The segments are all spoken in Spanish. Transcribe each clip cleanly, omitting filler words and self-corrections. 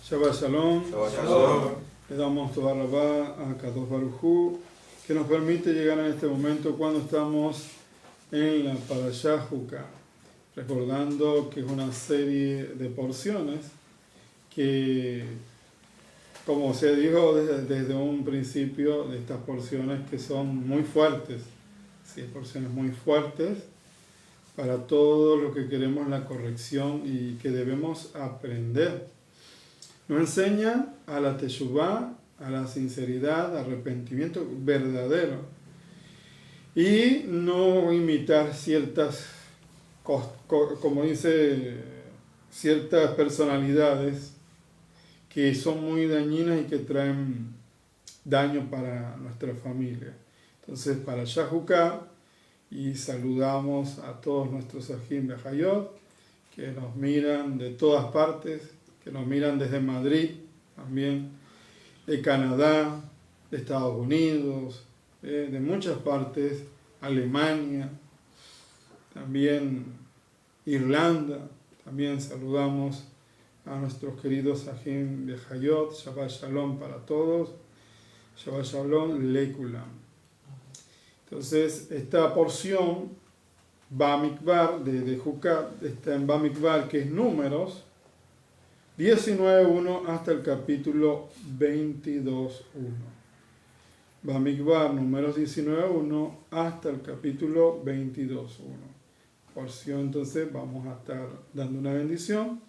Shabbat Shalom. Shabbat Shalom. Le damos toda rabá a Kadosh Baruj Hu, que nos permite llegar en este momento cuando estamos en la Parashá Jukah, recordando que es una serie de porciones que, como se dijo desde un principio, de estas porciones que son muy fuertes, sí, porciones muy fuertes para todo lo que queremos la corrección y que debemos aprender. Nos enseña a la teshuvá, a la sinceridad, arrepentimiento verdadero y no imitar ciertas, como dice, ciertas personalidades que son muy dañinas y que traen daño para nuestra familia. Entonces, para Jukah, y saludamos a todos nuestros Ajim de Hayot que nos miran de todas partes, que nos miran desde Madrid, también de Canadá, de Estados Unidos, de muchas partes, Alemania, también Irlanda. También saludamos a nuestros queridos Ajim de Hayot. Shabbat Shalom para todos. Shabbat Shalom Lekulam. Entonces, esta porción Bamikbar de Jukah está en Bamikbar, que es Números 19.1 hasta el capítulo 22.1. Bamikbar, Números 19.1 hasta el capítulo 22.1. Porción, entonces, vamos a estar dando una bendición.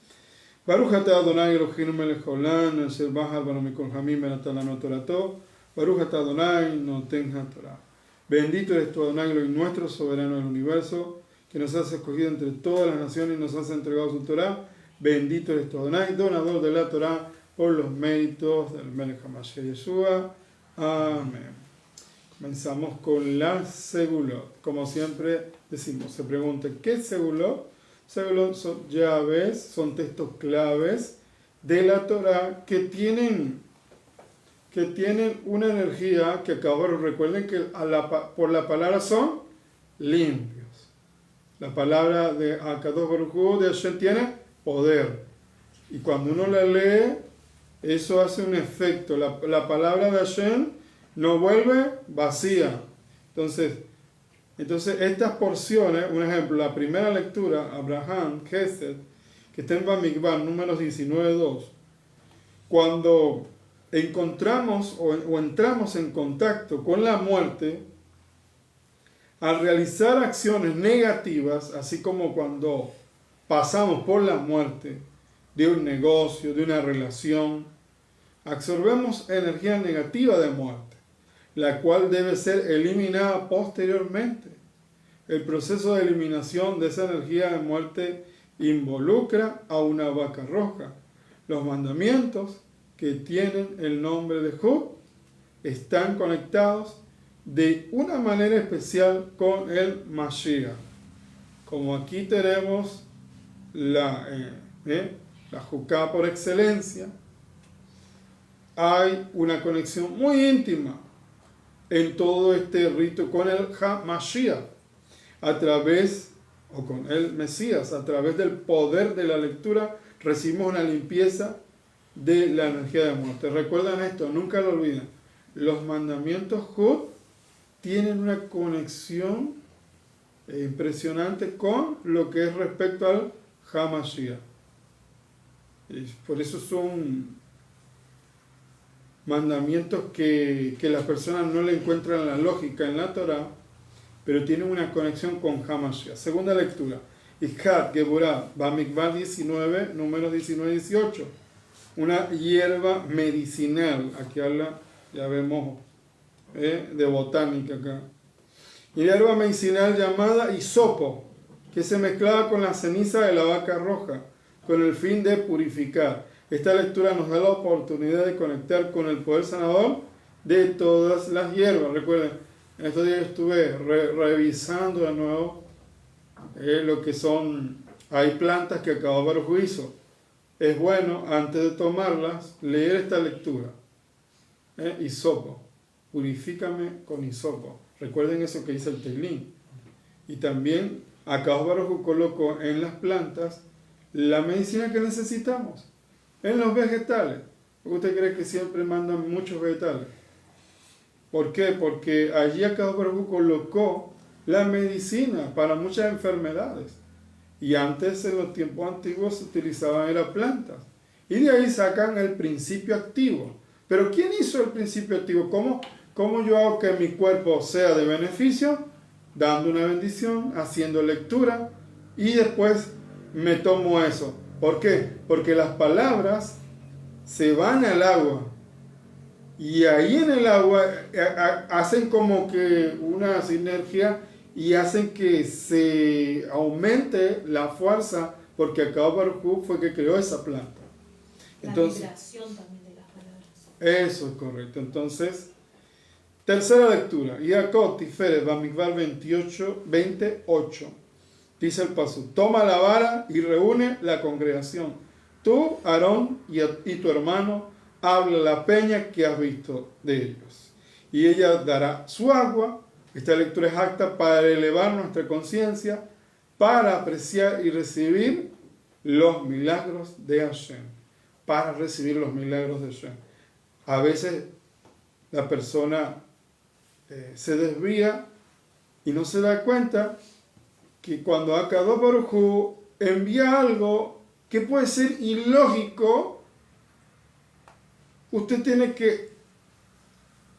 Baruch atah Adonai Eloheinu melech haolam, asher bahar banu mikol hamim venatan lanu torato. Baruch atah Adonai noten haTorah. Bendito eres tu Adonai, nuestro soberano del universo, que nos has escogido entre todas las naciones y nos has entregado su Torah. Bendito eres tu Adonai, donador de la Torah, por los méritos del Melech HaMashiach Yeshua. Amén. Comenzamos con la Segulot. Como siempre decimos, se pregunta, ¿qué es Segulot? Segulot son llaves, son textos claves de la Torah que tienen una energía que acabaron. Recuerden que por la palabra son limpios. La palabra de Akadosh Baruj Hu, de Hashem, tiene poder. Y cuando uno la lee, eso hace un efecto. La palabra de Hashem no vuelve vacía. Entonces estas porciones, un ejemplo, la primera lectura, Abraham, Gesed, que está en Bamikbar, números 19.2, cuando encontramos o entramos en contacto con la muerte, al realizar acciones negativas, así como cuando pasamos por la muerte de un negocio, de una relación, absorbemos energía negativa de muerte, la cual debe ser eliminada posteriormente. El proceso de eliminación de esa energía de muerte involucra a una vaca roja. Los mandamientos que tienen el nombre de Jud están conectados de una manera especial con el Mashiach. Como aquí tenemos la Jukah por excelencia, hay una conexión muy íntima en todo este rito con el Mashiach, con el Mesías, a través del poder de la lectura recibimos una limpieza de la energía de muerte. Recuerden esto, nunca lo olviden. Los mandamientos Jud tienen una conexión impresionante con lo que es respecto al HaMashiach. Por eso son mandamientos que las personas no le encuentran la lógica en la Torah, pero tienen una conexión con HaMashiach. Segunda lectura. Ishat Geburah, Bamikbar 19, números 19 y 18. Una hierba medicinal. Aquí habla, ya vemos, de botánica acá. Hierba medicinal llamada hisopo, que se mezclaba con la ceniza de la vaca roja, con el fin de purificar. Esta lectura nos da la oportunidad de conectar con el poder sanador de todas las hierbas. Recuerden, en estos días estuve revisando de nuevo lo que son, hay plantas que acabó Baruj Hu hizo. Es bueno, antes de tomarlas, leer esta lectura. Hisopo. Purifícame con hisopo. Recuerden eso que dice el Teilín. Y también, acá Baruj Hu colocó en las plantas la medicina que necesitamos. en los vegetales. ¿Usted cree que siempre mandan muchos vegetales? ¿Por qué? Porque allí Akadosh Baruj Hu colocó la medicina para muchas enfermedades. Y antes, en los tiempos antiguos, se utilizaban las plantas. Y de ahí sacan el principio activo. Pero ¿quién hizo el principio activo? ¿Cómo yo hago que mi cuerpo sea de beneficio? Dando una bendición, haciendo lectura, y después me tomo eso. ¿Por qué? Porque las palabras se van al agua. Y ahí en el agua hacen como que una sinergia y hacen que se aumente la fuerza, porque Akadosh Baruj Hu fue que creó esa planta. Entonces, la vibración también de las palabras. Eso es correcto. Entonces, tercera lectura. Yaakov Tiferet Bamidbar 28. Dice el paso: toma la vara y reúne la congregación. Tú, Aarón y tu hermano, habla la peña que has visto de ellos. Y ella dará su agua. Esta lectura es apta para elevar nuestra conciencia, para apreciar y recibir los milagros de Hashem. Para recibir los milagros de Hashem. A veces la persona se desvía y no se da cuenta que cuando Akadosh Baruj Hu envía algo que puede ser ilógico, usted tiene que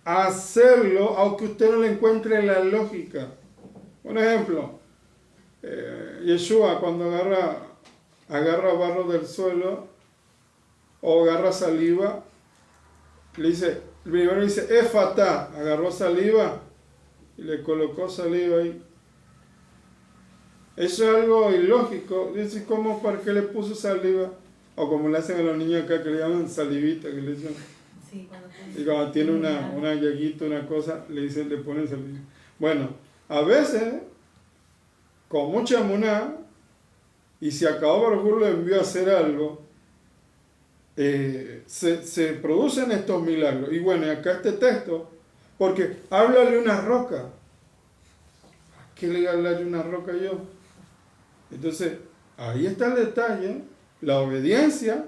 hacerlo aunque usted no le encuentre la lógica. Un ejemplo, Yeshua cuando agarra barro del suelo o agarra saliva, primero dice Efatá, agarró saliva y le colocó saliva ahí. Eso es algo ilógico. Dice, ¿cómo? ¿Para qué le puso saliva? O como le hacen a los niños acá, que le llaman salivita, que le dicen. Sí, cuando tiene una llaguita, una cosa, le ponen saliva. Bueno, a veces, con mucha emuná, y si Akadosh Baruj Hu lo envió a hacer algo, se producen estos milagros. Y bueno, acá este texto, porque háblale una roca. ¿A qué le voy a hablarle una roca yo? Entonces, ahí está el detalle. La obediencia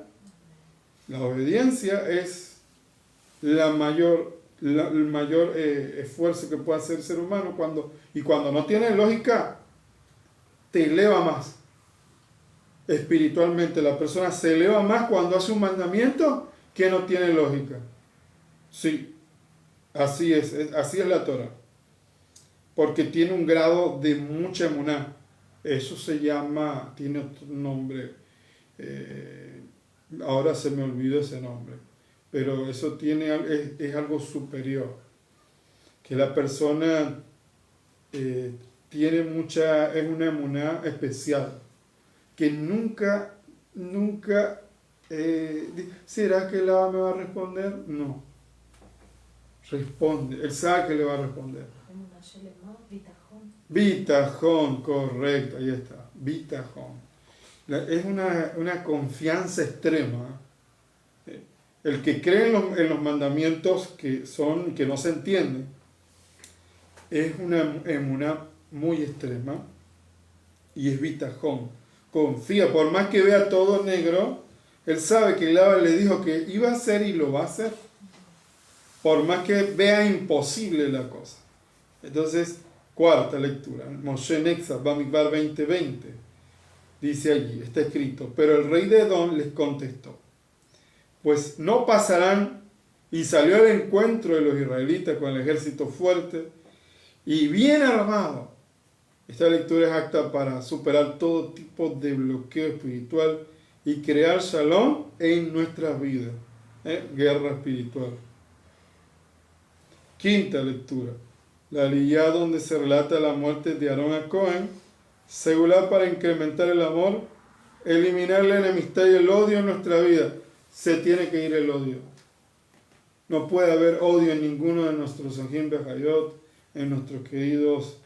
es el mayor esfuerzo que puede hacer el ser humano cuando no tiene lógica, te eleva más. Espiritualmente, la persona se eleva más cuando hace un mandamiento que no tiene lógica. Sí, así es la Torah. Porque tiene un grado de mucha emuná. Eso se llama, tiene otro nombre, ahora se me olvidó ese nombre, pero eso es algo superior, que la persona es una emuná especial, que nunca, ¿será que Alá me va a responder? No, responde, él sabe que le va a responder. Bitajón, correcto, ahí está, bitajón. Es una confianza extrema. El que cree en los mandamientos que no se entienden, es una emuná muy extrema y es bitajón. Confía, por más que vea todo negro, él sabe que Alá le dijo que iba a hacer y lo va a hacer. Por más que vea imposible la cosa. Entonces, cuarta lectura, Moshe Nexas, Bamidbar 20:20, dice allí, está escrito: pero el rey de Edom les contestó: pues no pasarán, y salió al encuentro de los israelitas con el ejército fuerte y bien armado. Esta lectura es apta para superar todo tipo de bloqueo espiritual y crear shalom en nuestras vidas. Guerra espiritual. Quinta lectura. La aliyá donde se relata la muerte de Aarón a Cohen, segula para incrementar el amor, eliminar la enemistad y el odio en nuestra vida. Se tiene que ir el odio. No puede haber odio en ninguno de nuestros Ajim Bejayot, en nuestros queridos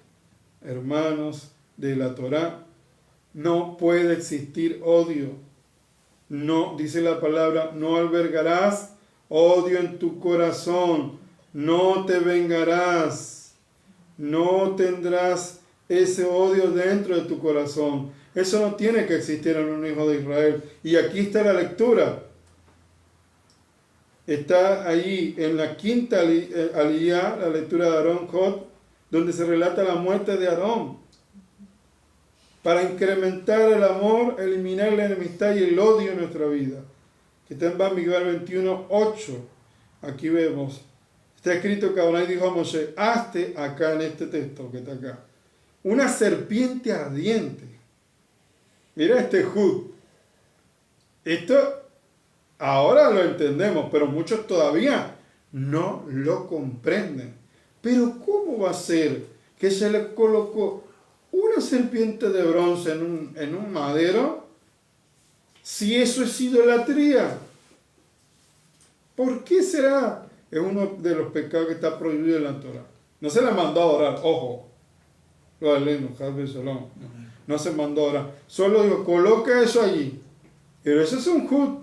hermanos de la Torá. No puede existir odio. No, dice la palabra, no albergarás odio en tu corazón. No te vengarás. No tendrás ese odio dentro de tu corazón. Eso no tiene que existir en un hijo de Israel. Y aquí está la lectura. Está ahí en la quinta aliyá, la lectura de Aarón Hot, donde se relata la muerte de Aarón. Para incrementar el amor, eliminar la enemistad y el odio en nuestra vida. Que está en Bamidbar 21:8. Aquí vemos. Está escrito que Adonai dijo a Moshe, hazte acá en este texto que está acá, una serpiente ardiente. Mira este Jud. Esto ahora lo entendemos, pero muchos todavía no lo comprenden. Pero ¿cómo va a ser que se le colocó una serpiente de bronce en un madero si eso es idolatría? ¿Por qué será? Es uno de los pecados que está prohibido en la Torah. No se le mandó a orar, ojo, lo de Leno, no se mandó a orar. Solo digo, coloca eso allí. Pero eso es un Jud.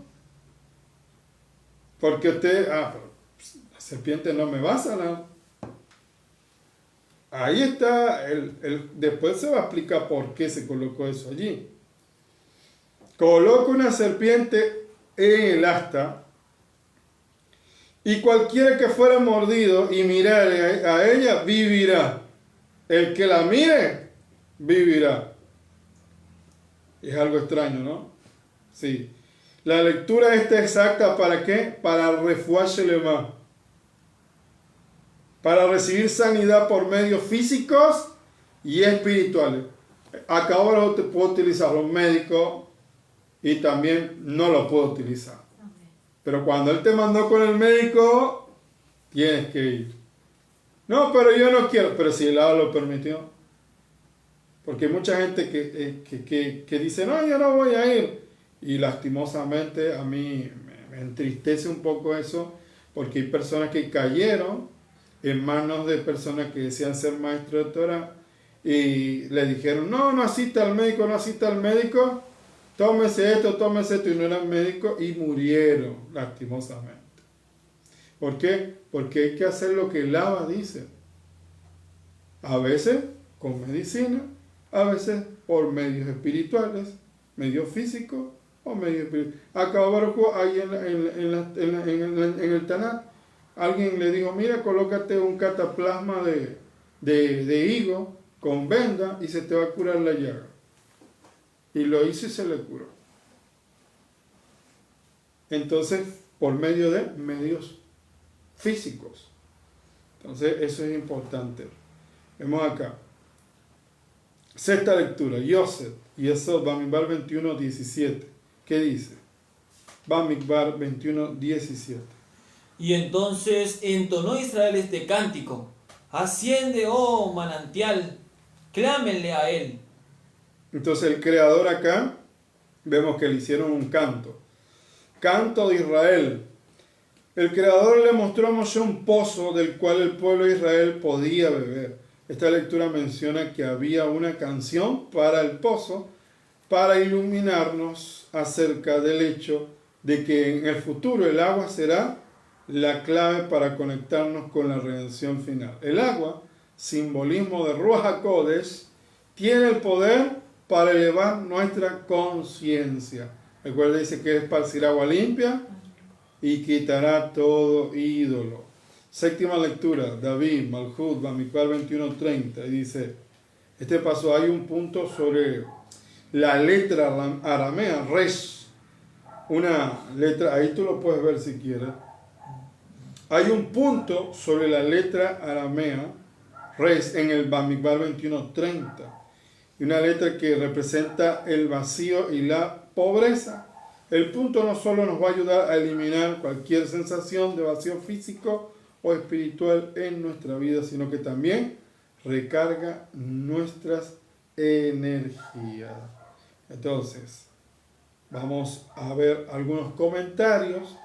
Porque usted, pero la serpiente no me va a sanar. Ahí está, después se va a explicar por qué se colocó eso allí. Coloca una serpiente en el asta y cualquiera que fuera mordido y mirare a ella, vivirá. El que la mire, vivirá. Es algo extraño, ¿no? Sí. La lectura está exacta, ¿para qué? Para refuarse más. Para recibir sanidad por medios físicos y espirituales. Acá ahora te puedo utilizar los médicos y también no lo puedo utilizar. Pero cuando él te mandó con el médico, tienes que ir. No, pero yo no quiero. Pero si el Abba lo permitió. Porque hay mucha gente que dice, no, yo no voy a ir. Y lastimosamente a mí me entristece un poco eso, porque hay personas que cayeron en manos de personas que decían ser maestros de Torah y le dijeron, no asista al médico, no asista al médico, tómese esto, y no eran médicos y murieron lastimosamente. ¿Por qué? Porque hay que hacer lo que el Abba dice. A veces con medicina, a veces por medios espirituales, medios físicos o medios espirituales. Acá ahí en el Tanat, alguien le dijo, mira, colócate un cataplasma de higo con venda y se te va a curar la llaga. Y lo hizo y se le curó. Entonces, por medio de medios físicos. Entonces, eso es importante. Vemos acá. Sexta lectura, Yosef, y eso, Bamidbar 21:17. ¿Qué dice? Bamidbar 21:17. Y entonces entonó Israel este cántico: asciende, oh manantial, clámenle a él. Entonces el creador acá, vemos que le hicieron un canto. Canto de Israel. El creador le mostró a Moshe un pozo del cual el pueblo de Israel podía beber. Esta lectura menciona que había una canción para el pozo, para iluminarnos acerca del hecho de que en el futuro el agua será la clave para conectarnos con la redención final. El agua, simbolismo de Ruach HaKodesh, tiene el poder para elevar nuestra conciencia. Recuerda, dice que esparcirá agua limpia y quitará todo ídolo. Séptima lectura, David, Malhut, Bamidbar 21:30, y dice, este paso hay un punto sobre la letra aramea, resh, una letra, ahí tú lo puedes ver si quieres. Hay un punto sobre la letra aramea, resh, en el Bamidbar 21:30, y una letra que representa el vacío y la pobreza. El punto no solo nos va a ayudar a eliminar cualquier sensación de vacío físico o espiritual en nuestra vida, sino que también recarga nuestras energías. Entonces, vamos a ver algunos comentarios.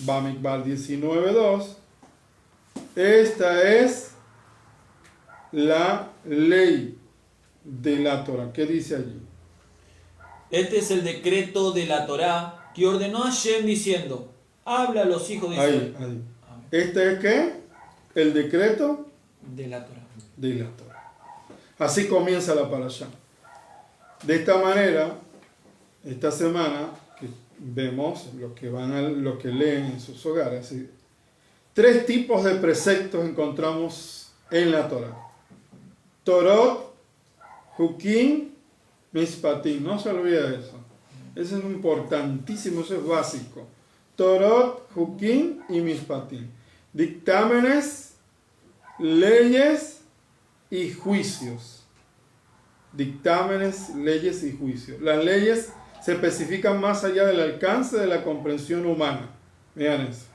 Bamidbar 19:2. Esta es la ley de la Torah. ¿Qué dice allí? Este es el decreto de la Torá que ordenó Hashem diciendo: habla a los hijos de Israel. Ahí. ¿Este es qué? El decreto De la Torá. de la Torah. Así comienza la parashá. De esta manera, esta semana, que vemos lo que leen en sus hogares. ¿Sí? 3 tipos de preceptos encontramos en la Torah. Torot, Hukim, Mishpatim. No se olvide de eso. Eso es importantísimo, eso es básico. Torot, Hukim y Mishpatim. Dictámenes, leyes y juicios. Dictámenes, leyes y juicios. Las leyes se especifican más allá del alcance de la comprensión humana. Vean eso.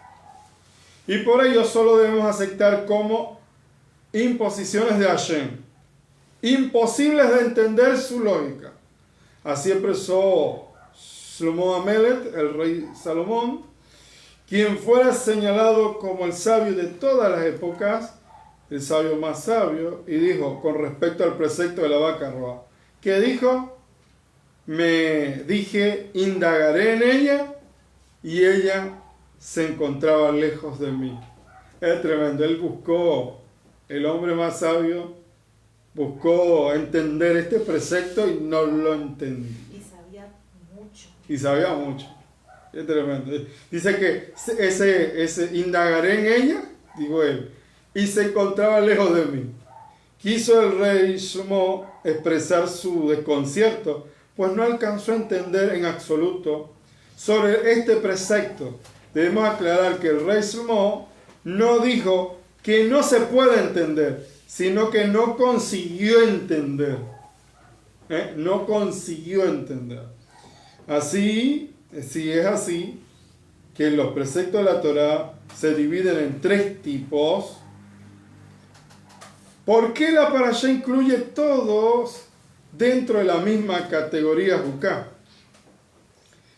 Y por ello solo debemos aceptar como imposiciones de Hashem, imposibles de entender su lógica. Así expresó Shlomo Amelech, el rey Salomón, quien fuera señalado como el sabio de todas las épocas, el sabio más sabio, y dijo con respecto al precepto de la vaca roja, que dijo: me dije, indagaré en ella, y ella se encontraba lejos de mí. Es tremendo. Él buscó, el hombre más sabio, buscó entender este precepto y no lo entendí. Y sabía mucho. Es tremendo. Dice que ese indagaré en ella, dijo él, y se encontraba lejos de mí. Quiso el rey Shlomo expresar su desconcierto, pues no alcanzó a entender en absoluto sobre este precepto. Debemos aclarar que el rey Shlomo no dijo que no se puede entender, sino que no consiguió entender. No consiguió entender. Así, si es así, que los preceptos de la Torah se dividen en 3 tipos, ¿por qué la parashá incluye todos dentro de la misma categoría Juká?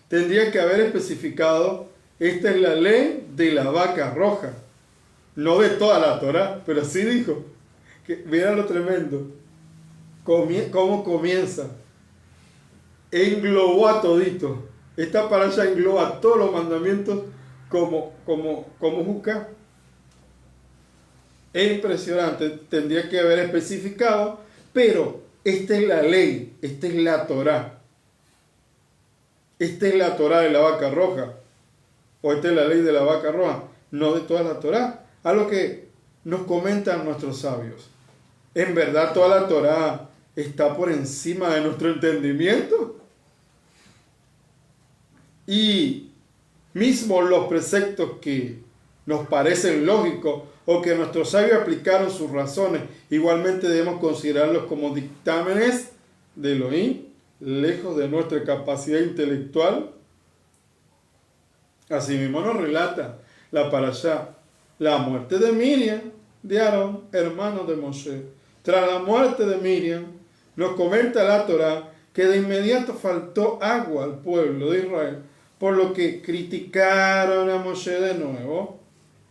Tendría que haber especificado: esta es la ley de la vaca roja, no de toda la Torah, pero sí dijo, que mira lo tremendo, cómo comienza, englobó a todito. Esta parasha engloba todos los mandamientos como Juká. Es impresionante, tendría que haber especificado, pero esta es la ley, esta es la Torah. Esta es la Torah de la vaca roja, o esta es la ley de la vaca roja, no de toda la Torah. Algo que nos comentan nuestros sabios. ¿En verdad toda la Torah está por encima de nuestro entendimiento? Y mismo los preceptos que nos parecen lógicos o que nuestros sabios aplicaron sus razones, igualmente debemos considerarlos como dictámenes de Elohim, lejos de nuestra capacidad intelectual. Asimismo nos relata la parashá la muerte de Miriam, de Aarón, hermano de Moshe. Tras la muerte de Miriam, nos comenta la Torá que de inmediato faltó agua al pueblo de Israel, por lo que criticaron a Moshe de nuevo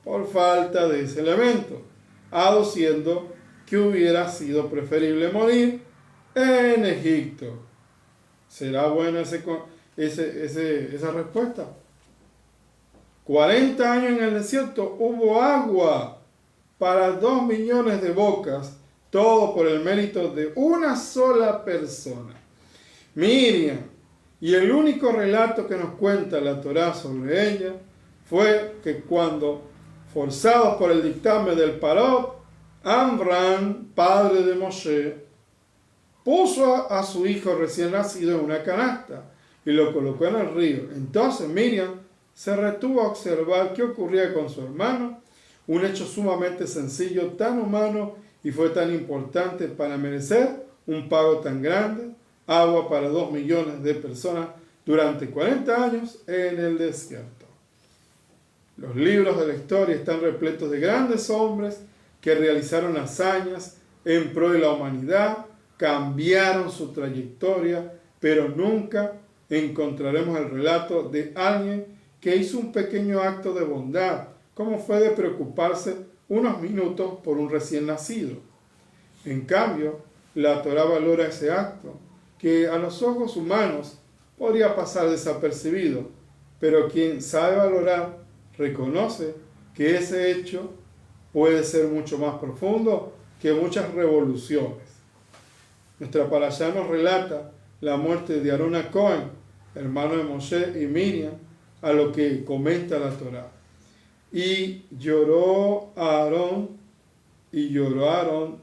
por falta de ese elemento, aduciendo que hubiera sido preferible morir en Egipto. ¿Será buena esa respuesta? 40 años en el desierto hubo agua para 2 millones de bocas, todo por el mérito de una sola persona, Miriam. Y el único relato que nos cuenta la Torá sobre ella fue que cuando, forzados por el dictamen del Parot, Amram, padre de Moshe, puso a su hijo recién nacido en una canasta y lo colocó en el río. Entonces Miriam se retuvo a observar qué ocurría con su hermano, un hecho sumamente sencillo, tan humano y fue tan importante para merecer un pago tan grande, agua para 2 millones de personas durante 40 años en el desierto. Los libros de la historia están repletos de grandes hombres que realizaron hazañas en pro de la humanidad, cambiaron su trayectoria, pero nunca encontraremos el relato de alguien que hizo un pequeño acto de bondad, como fue de preocuparse unos minutos por un recién nacido. En cambio, la Torá valora ese acto, que a los ojos humanos podría pasar desapercibido, pero quien sabe valorar reconoce que ese hecho puede ser mucho más profundo que muchas revoluciones. Nuestra parashá nos relata la muerte de Aarón a Cohen, hermano de Moshe y Miriam, a lo que comenta la Torá. Y lloró Aarón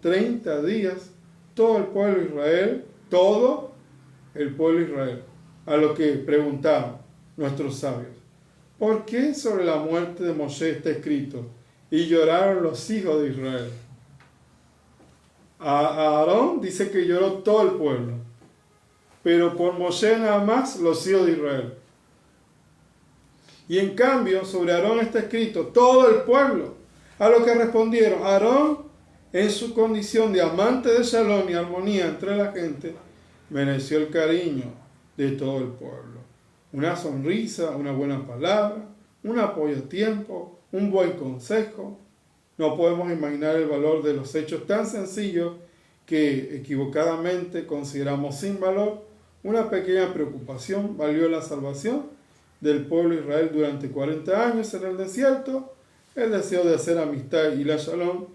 30 días, todo el pueblo de Israel, todo el pueblo de Israel, a lo que preguntaron nuestros sabios: ¿por qué sobre la muerte de Moshe está escrito? Y lloraron los hijos de Israel. A Aarón dice que lloró todo el pueblo, pero por Moshe nada más los hijos de Israel. Y en cambio sobre Aarón está escrito todo el pueblo. A lo que respondieron: Aarón, en su condición de amante de Shalom y armonía entre la gente, mereció el cariño de todo el pueblo. Una sonrisa, una buena palabra, un apoyo a tiempo, un buen consejo. No podemos imaginar el valor de los hechos tan sencillos que equivocadamente consideramos sin valor. Una pequeña preocupación valió la salvación del pueblo de Israel durante 40 años en el desierto. El deseo de hacer amistad y la Shalom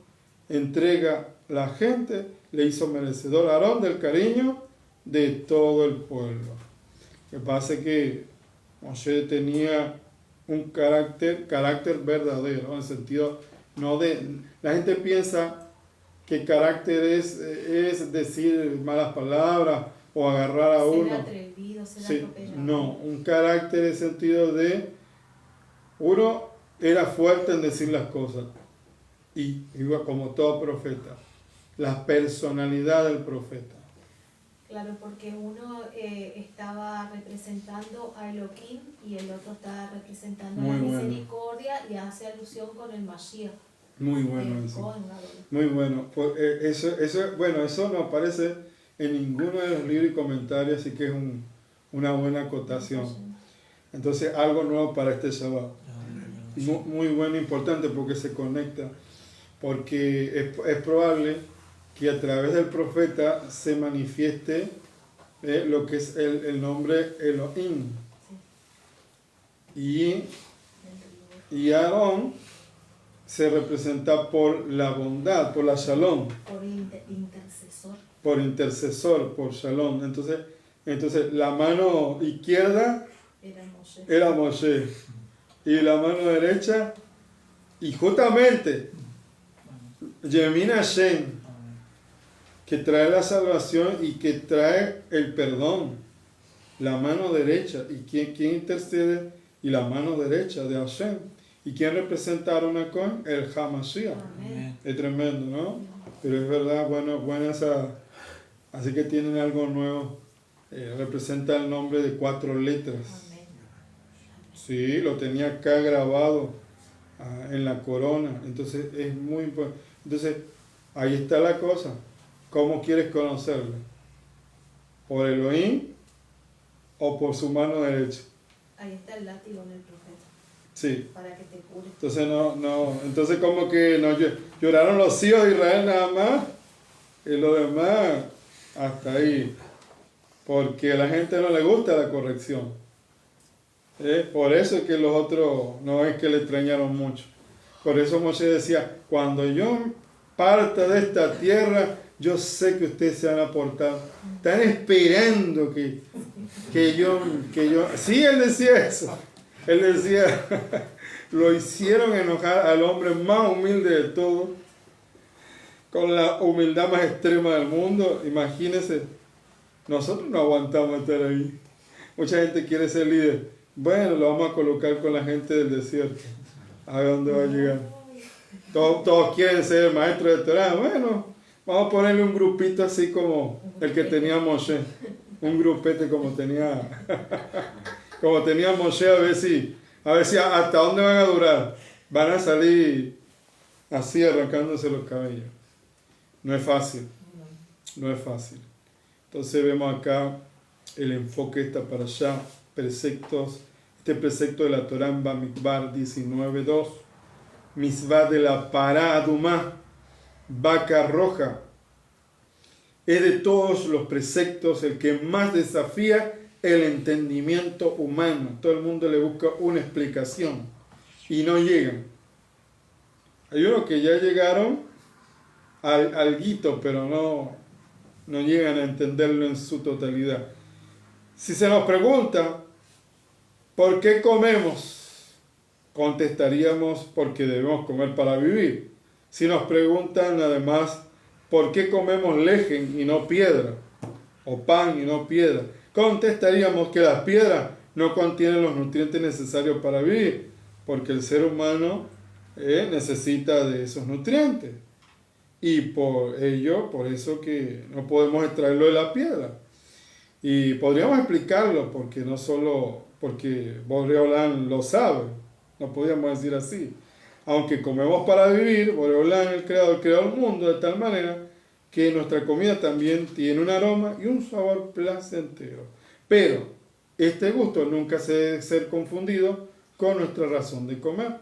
entrega la gente le hizo merecedor a Aarón del cariño de todo el pueblo. Lo que pasa es que Moshe tenía un carácter verdadero, en el sentido no de... La gente piensa que carácter es decir malas palabras o agarrar a uno. Ser atrevido, ser atropellado. No, un carácter en el sentido de uno era fuerte en decir las cosas y iba como todo profeta, la personalidad del profeta. Claro, porque uno estaba representando a Elohim y el otro estaba representando Muy a la bueno. misericordia y hace alusión con el Mashiach. Muy bueno eso. Muy bueno. Eso no aparece en ninguno de los libros y comentarios, así que es una buena acotación. Entonces, algo nuevo para este Shabbat. Muy bueno, importante porque se conecta. Porque es probable que a través del profeta se manifieste lo que es el nombre Elohim. Y Aarón se representa por la bondad, por la Shalom. Por intercesor. Por intercesor, por Shalom. Entonces la mano izquierda era Moshe. Y la mano derecha, y justamente Yemin Hashem, que trae la salvación y que trae el perdón. La mano derecha. ¿Y quién intercede? Y la mano derecha de Hashem. ¿Y quién representaron a Cohen? El Hamashiach. Es tremendo, ¿no? Pero es verdad, buena esa. Así que tienen algo nuevo. Representa el nombre de 4 letras. Sí, lo tenía acá grabado en la corona. Entonces es muy importante. Entonces, ahí está la cosa. ¿Cómo quieres conocerlo? ¿Por Elohim o por su mano derecha? Ahí está el látigo en el profeta. Sí. Para que te cure. Entonces entonces como que no lloraron los hijos de Israel nada más y lo demás hasta ahí. Porque a la gente no le gusta la corrección. Por eso es que los otros no es que le extrañaron mucho. Por eso Moshe decía, cuando yo parta de esta tierra, yo sé que ustedes se van a portar. Están esperando que yo... Sí, él decía eso. Él decía, lo hicieron enojar al hombre más humilde de todos, con la humildad más extrema del mundo. Imagínense, nosotros no aguantamos estar ahí. Mucha gente quiere ser líder. Bueno, lo vamos a colocar con la gente del desierto. A ver dónde va a llegar. Todos quieren ser el maestro de Torah. Bueno, vamos a ponerle un grupito así como el que tenía Moshe. Un grupete como tenía Moshe, a ver si hasta dónde van a durar. Van a salir así arrancándose los cabellos. No es fácil. No es fácil. Entonces vemos acá el enfoque esta para allá. Preceptos. Este precepto de la Torah en Bamidbar 19.2. Misvah de la Pará Adumá, vaca roja. Es de todos los preceptos el que más desafía el entendimiento humano. Todo el mundo le busca una explicación y no llegan. Hay unos que ya llegaron al guito, pero no llegan a entenderlo en su totalidad. Si se nos pregunta, ¿por qué comemos? Contestaríamos, porque debemos comer para vivir. Si nos preguntan además, ¿por qué comemos lejen y no piedra? O pan y no piedra. Contestaríamos que las piedras no contienen los nutrientes necesarios para vivir, porque el ser humano necesita de esos nutrientes. Y por eso que no podemos extraerlo de la piedra. Y podríamos explicarlo, porque no solo porque Boreolán lo sabe, no podríamos decir así. Aunque comemos para vivir, Boreolán, el creador, creó el mundo de tal manera que nuestra comida también tiene un aroma y un sabor placentero. Pero este gusto nunca se debe ser confundido con nuestra razón de comer.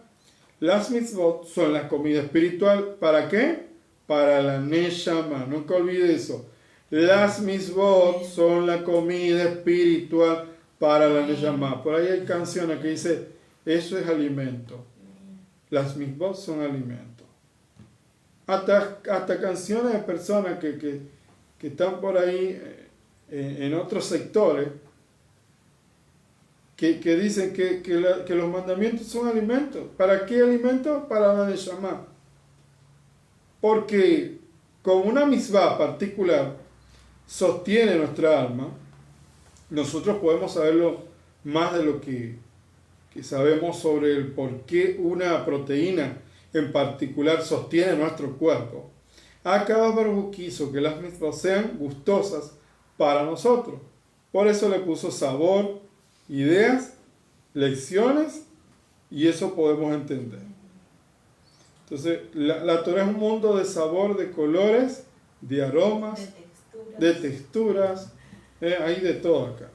Las mitzvot son la comida espiritual. ¿Para qué? Para la Neshama. Nunca olvide eso. Las mitzvot son la comida espiritual para la Neshama. Por ahí hay canciones que dice, eso es alimento. Las mitzvot son alimento. Hasta canciones de personas que están por ahí en otros sectores que dicen que los mandamientos son alimentos. ¿Para qué alimentos? Para la Neshama. Porque con una mitzvah particular sostiene nuestra alma, nosotros podemos saberlo más de lo que sabemos sobre el por qué una proteína en particular sostiene nuestro cuerpo. Akadosh Baruj Hu quiso que las mitzvot sean gustosas para nosotros. Por eso le puso sabor, ideas, lecciones, y eso podemos entender. Entonces, la Torah es un mundo de sabor, de colores, de aromas, de texturas, hay de todo acá.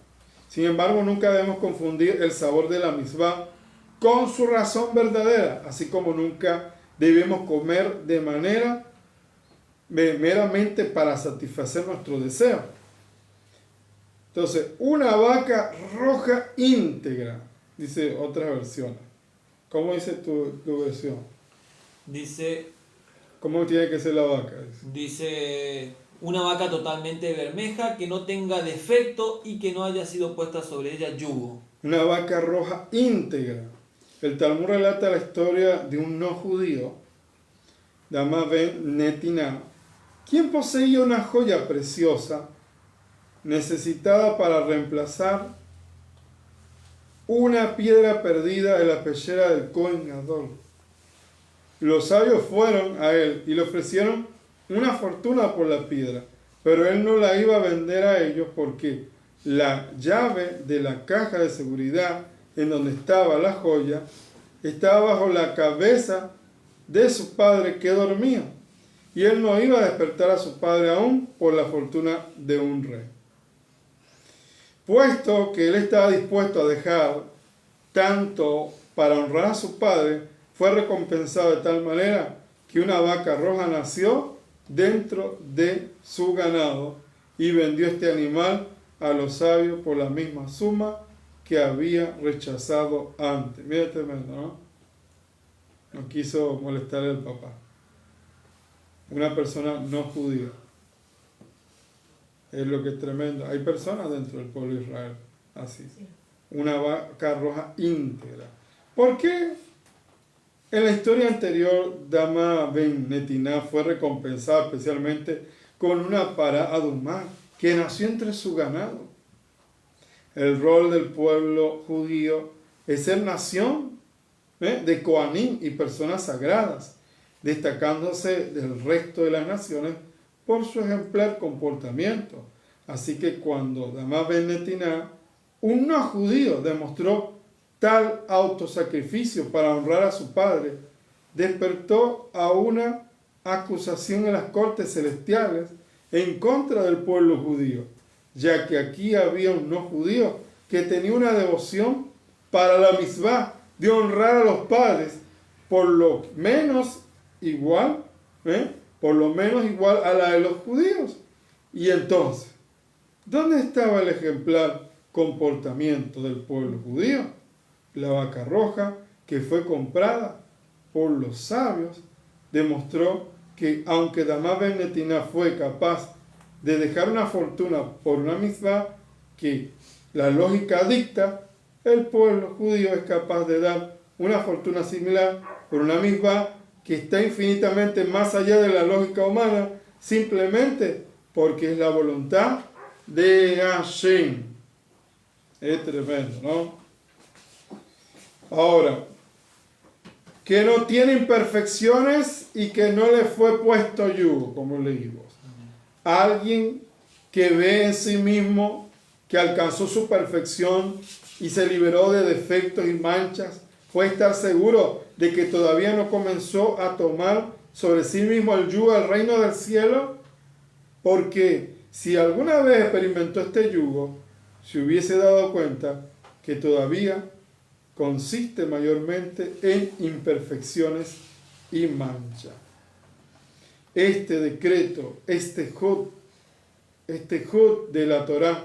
Sin embargo, nunca debemos confundir el sabor de la mitzvah con su razón verdadera, así como nunca debemos comer de manera meramente para satisfacer nuestro deseo. Entonces, una vaca roja íntegra, dice otra versión. ¿Cómo dice tu versión? Dice, ¿cómo tiene que ser la vaca? Dice, una vaca totalmente bermeja, que no tenga defecto y que no haya sido puesta sobre ella yugo. Una vaca roja íntegra. El Talmud relata la historia de un no judío, Dama ben Netina, quien poseía una joya preciosa necesitada para reemplazar una piedra perdida de la pechera del Kohen Gadol. Los sabios fueron a él y le ofrecieron una fortuna por la piedra, pero él no la iba a vender a ellos porque la llave de la caja de seguridad en donde estaba la joya estaba bajo la cabeza de su padre que dormía, y él no iba a despertar a su padre aún por la fortuna de un rey. Puesto que él estaba dispuesto a dejar tanto para honrar a su padre, fue recompensado de tal manera que una vaca roja nació dentro de su ganado y vendió este animal a los sabios por la misma suma que había rechazado antes. Mira tremendo, ¿no? No quiso molestarle al papá. Una persona no judía. Es lo que es tremendo. Hay personas dentro del pueblo de Israel así. Sí. Una vaca roja íntegra. ¿Por qué? En la historia anterior, Dama ben Netina fue recompensada especialmente con una pará adumá que nació entre su ganado. El rol del pueblo judío es ser nación de Kohanim y personas sagradas, destacándose del resto de las naciones por su ejemplar comportamiento. Así que cuando Dama ben Netina, un no judío, demostró tal autosacrificio para honrar a su padre, despertó a una acusación en las cortes celestiales en contra del pueblo judío, ya que aquí había un no judío que tenía una devoción para la mitzvah de honrar a los padres, por lo menos igual a la de los judíos. Y entonces, ¿dónde estaba el ejemplar comportamiento del pueblo judío? La vaca roja, que fue comprada por los sabios, demostró que aunque Dama ben Netina fue capaz de dejar una fortuna por una mitzvah que la lógica dicta, el pueblo judío es capaz de dar una fortuna similar por una misma que está infinitamente más allá de la lógica humana, simplemente porque es la voluntad de Hashem. Es tremendo, ¿no? Ahora, que no tiene imperfecciones y que no le fue puesto yugo, como leímos. Alguien que ve en sí mismo que alcanzó su perfección y se liberó de defectos y manchas, puede estar seguro de que todavía no comenzó a tomar sobre sí mismo el yugo del reino del cielo, porque si alguna vez experimentó este yugo, se hubiese dado cuenta que todavía consiste mayormente en imperfecciones y mancha. Este decreto, este jod de la Torá,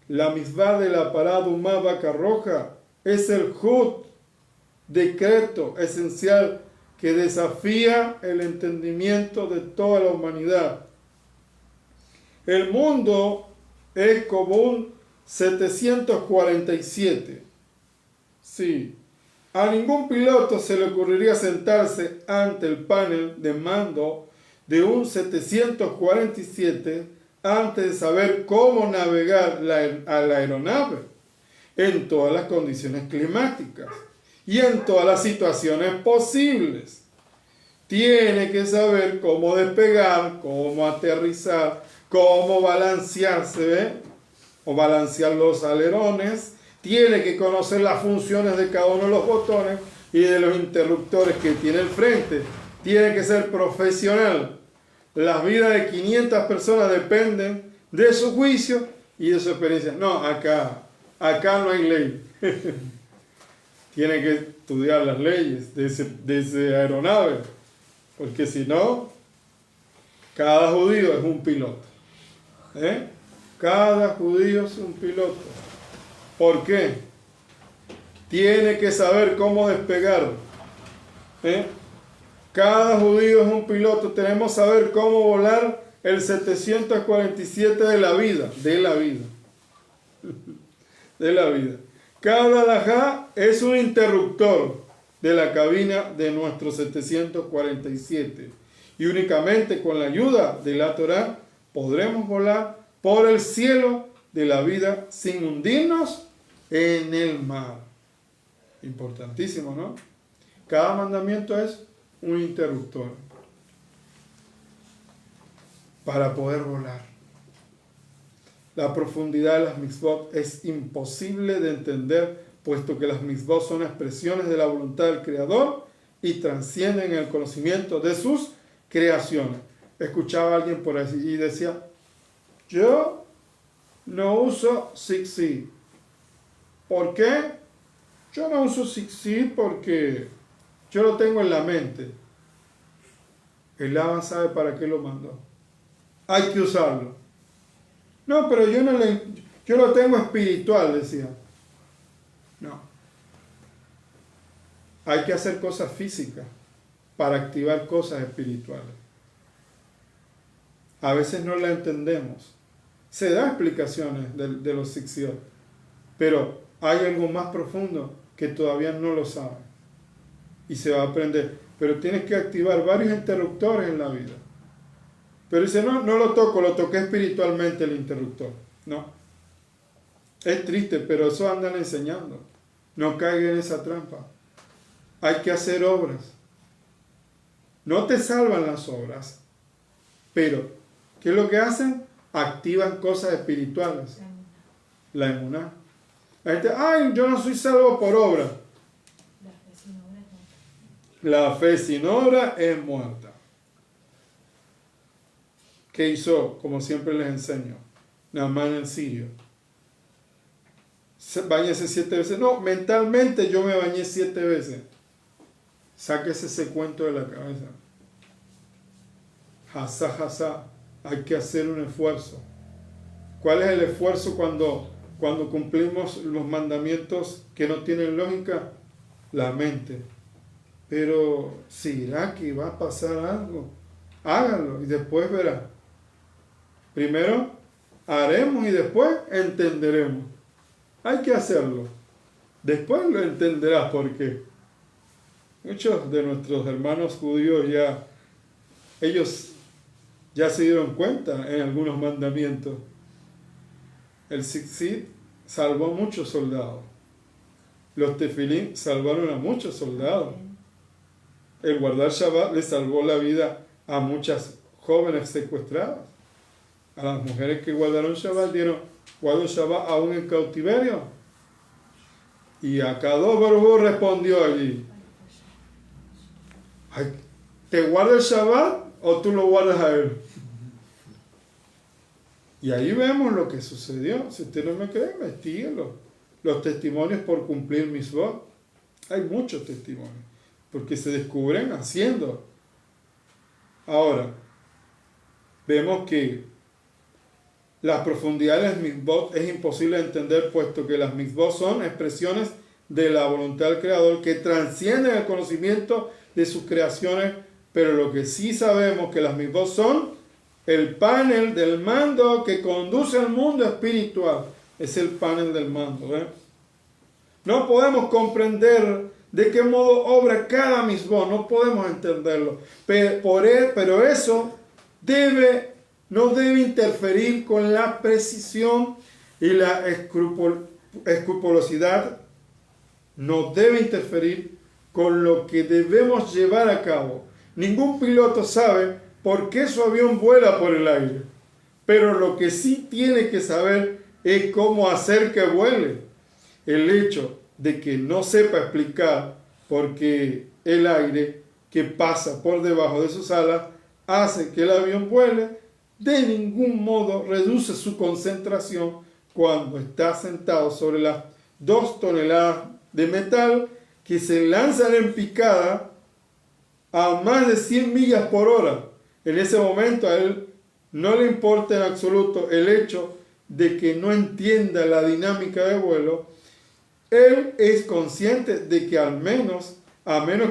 la misbah de la parada humá vaca roja, es el jod, decreto esencial que desafía el entendimiento de toda la humanidad. El mundo es como un 747. Sí, a ningún piloto se le ocurriría sentarse ante el panel de mando de un 747 antes de saber cómo navegar a la aeronave en todas las condiciones climáticas y en todas las situaciones posibles. Tiene que saber cómo despegar, cómo aterrizar, cómo balancearse, o balancear los alerones. Tiene que conocer las funciones de cada uno de los botones y de los interruptores que tiene el frente. Tiene que ser profesional. Las vidas de 500 personas dependen de su juicio y de su experiencia. No, acá no hay ley. Tiene que estudiar las leyes de esa aeronave, porque si no, cada judío es un piloto. Cada judío es un piloto. ¿Por qué? Tiene que saber cómo despegar. Cada judío es un piloto. Tenemos que saber cómo volar el 747 de la vida. Cada alajá es un interruptor de la cabina de nuestro 747. Y únicamente con la ayuda de la Torá podremos volar por el cielo de la vida sin hundirnos en el mar. Importantísimo, ¿no? Cada mandamiento es un interruptor para poder volar. La profundidad de las mitzvot es imposible de entender, puesto que las mitzvot son expresiones de la voluntad del Creador y trascienden el conocimiento de sus creaciones. Escuchaba a alguien por ahí y decía: yo no uso Sixi. ¿Por qué? Yo no uso Sixi porque yo lo tengo en la mente. El Abba sabe para qué lo mandó. Hay que usarlo. No, pero yo lo tengo espiritual, decía. No. Hay que hacer cosas físicas para activar cosas espirituales. A veces no la entendemos. Se da explicaciones de los Sixiot, pero hay algo más profundo que todavía no lo saben. Y se va a aprender. Pero tienes que activar varios interruptores en la vida. Pero dice, no lo toco, lo toqué espiritualmente el interruptor. No. Es triste, pero eso andan enseñando. No caigan en esa trampa. Hay que hacer obras. No te salvan las obras, pero ¿qué es lo que hacen? Activan cosas espirituales. La emuná. La gente, yo no soy salvo por obra. La fe sin obra es muerta. ¿Qué hizo? Como siempre les enseño. Naamán el sirio. Báñese 7 veces. No, mentalmente yo me bañé 7 veces. Sáquese ese cuento de la cabeza. Hasá. Hay que hacer un esfuerzo. ¿Cuál es el esfuerzo cuando cumplimos los mandamientos que no tienen lógica? La mente. Pero ¿será que va a pasar algo? Háganlo y después verá. Primero haremos y después entenderemos. hay que hacerlo. Después lo entenderás por qué. Muchos de nuestros hermanos judíos ellos ya se dieron cuenta en algunos mandamientos. El tzitzit salvó a muchos soldados. Los tefilín salvaron a muchos soldados. El guardar Shabbat le salvó la vida a muchas jóvenes secuestradas. A las mujeres que guardaron Shabbat guardó Shabbat aún en cautiverio. Y a Kadosh Baruj Hu respondió allí: ¿te guarda el Shabbat o tú lo guardas a él? Y ahí vemos lo que sucedió. Si usted no me cree, investíguelo. Los testimonios por cumplir misvot. Hay muchos testimonios, porque se descubren haciendo. Ahora, vemos que las profundidades de las mitzvot es imposible entender, puesto que las mitzvot son expresiones de la voluntad del Creador que transcienden el conocimiento de sus creaciones, pero lo que sí sabemos que las mitzvot son el panel del mando que conduce al mundo espiritual. Es el panel del mando. No podemos comprender de qué modo obra cada mitzvot, no podemos entenderlo, pero eso no debe interferir con la precisión y la escrupulosidad, no debe interferir con lo que debemos llevar a cabo. Ningún piloto sabe por qué su avión vuela por el aire, pero lo que sí tiene que saber es cómo hacer que vuele. El hecho de que no sepa explicar por qué el aire que pasa por debajo de sus alas hace que el avión vuele, de ningún modo reduce su concentración cuando está sentado sobre las 2 toneladas de metal que se lanzan en picada a más de 100 millas por hora. En ese momento a él no le importa en absoluto el hecho de que no entienda la dinámica de vuelo. Él es consciente de que a menos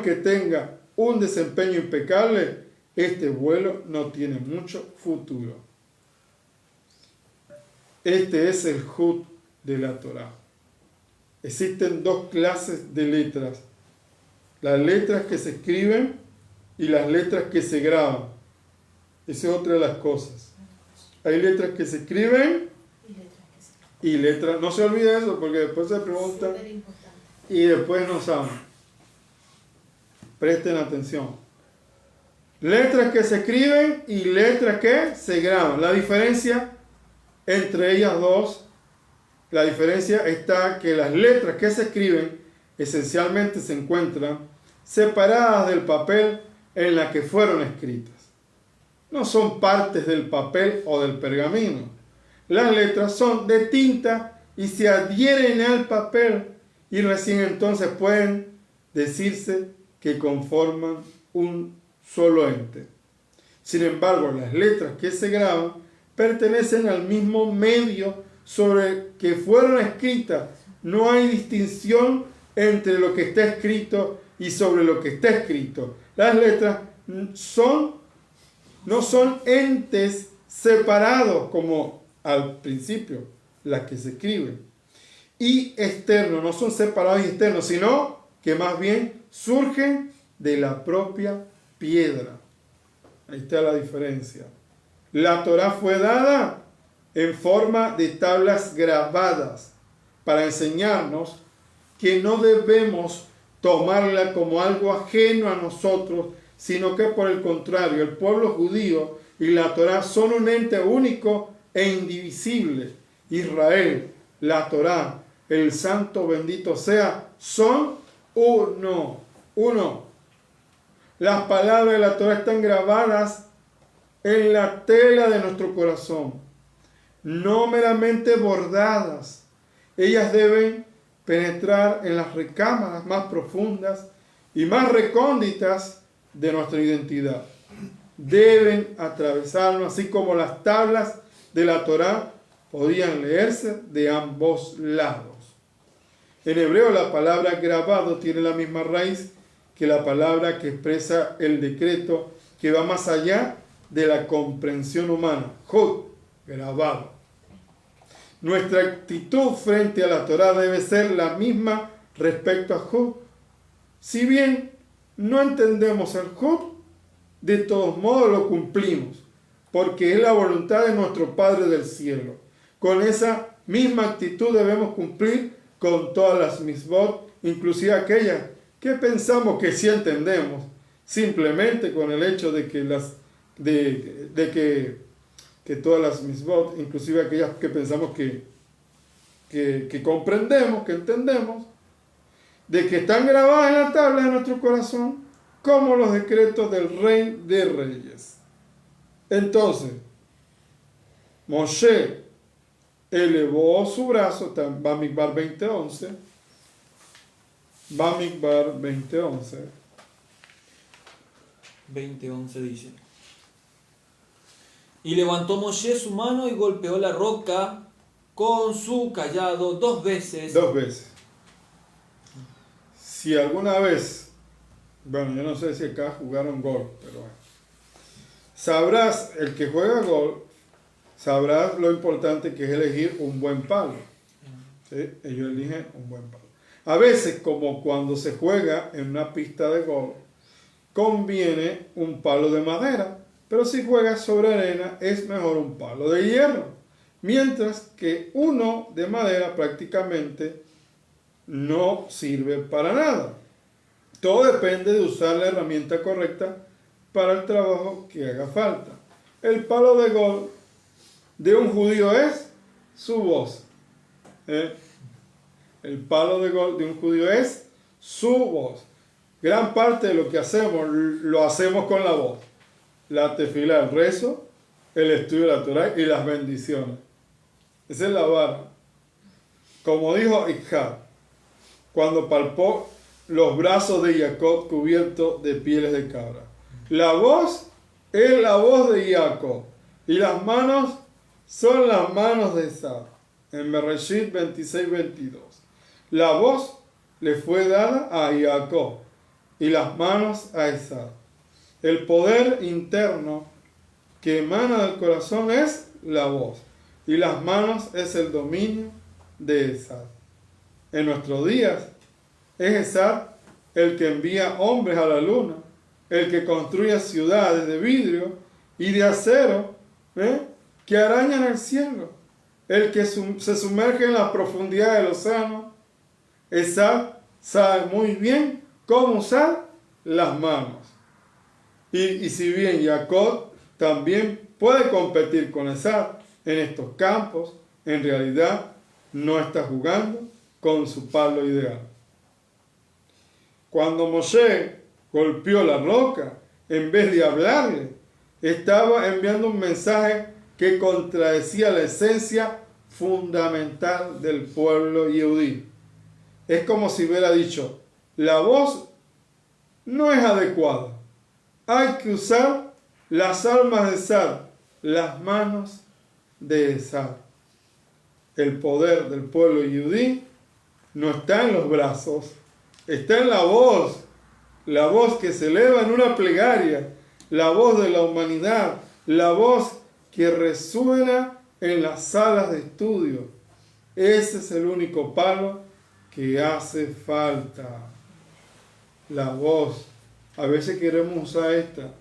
que tenga un desempeño impecable, este vuelo no tiene mucho futuro. Este es el Jud de la Torá. Existen 2 clases de letras: las letras que se escriben y las letras que se graban. Esa es otra de las cosas. Hay letras que se escriben y letras, no se olvide eso, porque después se preguntan y después no saben. Presten atención. Letras que se escriben y letras que se graban. La diferencia entre ellas dos, la diferencia está que las letras que se escriben esencialmente se encuentran separadas del papel en la que fueron escritas. No son partes del papel o del pergamino. Las letras son de tinta y se adhieren al papel, y recién entonces pueden decirse que conforman un solo ente. Sin embargo, las letras que se graban pertenecen al mismo medio sobre que fueron escritas. No hay distinción entre lo que está escrito y sobre lo que está escrito. Las letras no son entes separados como al principio las que se escriben, y externos, no son separados y externos, sino que más bien surgen de la propia piedra. Ahí está la diferencia. La Torá fue dada en forma de tablas grabadas para enseñarnos que no debemos tomarla como algo ajeno a nosotros, sino que por el contrario, el pueblo judío y la Torá son un ente único e indivisible. Israel, la Torá, el santo bendito sea, son uno. Las palabras de la Torá están grabadas en la tela de nuestro corazón, no meramente bordadas. Ellas deben penetrar en las recámaras más profundas y más recónditas de nuestra identidad. Deben atravesarnos, así como las tablas de la Torá podían leerse de ambos lados. En hebreo la palabra grabado tiene la misma raíz que la palabra que expresa el decreto, que va más allá de la comprensión humana. Jod, grabado. nuestra actitud frente a la Torá debe ser la misma respecto a Job. Si bien no entendemos el Job, de todos modos lo cumplimos, porque es la voluntad de nuestro Padre del cielo. Con esa misma actitud debemos cumplir con todas las misbot, inclusive aquellas que pensamos que sí entendemos, simplemente con el hecho de que que todas las misbot, inclusive aquellas que pensamos que comprendemos, que entendemos, de que están grabadas en la tabla de nuestro corazón, como los decretos del Rey de Reyes. Entonces, Moshe elevó su brazo, Bamidbar 20:11, Bamidbar 20:11. 20:11 dice: y levantó Moshe su mano y golpeó la roca con su cayado 2 veces. 2 veces. Si alguna vez, bueno, yo no sé si acá jugaron golf, pero bueno, sabrás, el que juega golf, sabrás lo importante que es elegir un buen palo. ¿Sí? Ellos eligen un buen palo. A veces, como cuando se juega en una pista de golf, conviene un palo de madera, pero si juegas sobre arena es mejor un palo de hierro, mientras que uno de madera prácticamente no sirve para nada. Todo depende de usar la herramienta correcta para el trabajo que haga falta. El palo de golf de un judío es su voz. El palo de golf de un judío es su voz. Gran parte de lo que hacemos, lo hacemos con la voz. La tefilá, el rezo, el estudio de la Torá y las bendiciones. Esa es la vara. Como dijo Ichar, cuando palpó los brazos de Jacob cubiertos de pieles de cabra. La voz es la voz de Jacob y las manos son las manos de Esau. En Bereshit 26:22. La voz le fue dada a Jacob y las manos a Esau. El poder interno que emana del corazón es la voz y las manos es el dominio de Esau. En nuestros días es Esau el que envía hombres a la luna, el que construye ciudades de vidrio y de acero que arañan el cielo, el que se sumerge en la profundidad del océano. Esau sabe muy bien cómo usar las manos. Y si bien Jacob también puede competir con Esau en estos campos, en realidad no está jugando con su palo ideal. Cuando Moshe golpeó la roca, en vez de hablarle, estaba enviando un mensaje que contradecía la esencia fundamental del pueblo yehudí. Es como si hubiera dicho: la voz no es adecuada. Hay que usar las armas de Esau, las manos de Esau. El poder del pueblo yehudí no está en los brazos, está en la voz que se eleva en una plegaria, la voz de la humanidad, la voz que resuena en las salas de estudio. Ese es el único palo que hace falta. La voz. A veces queremos usar esta,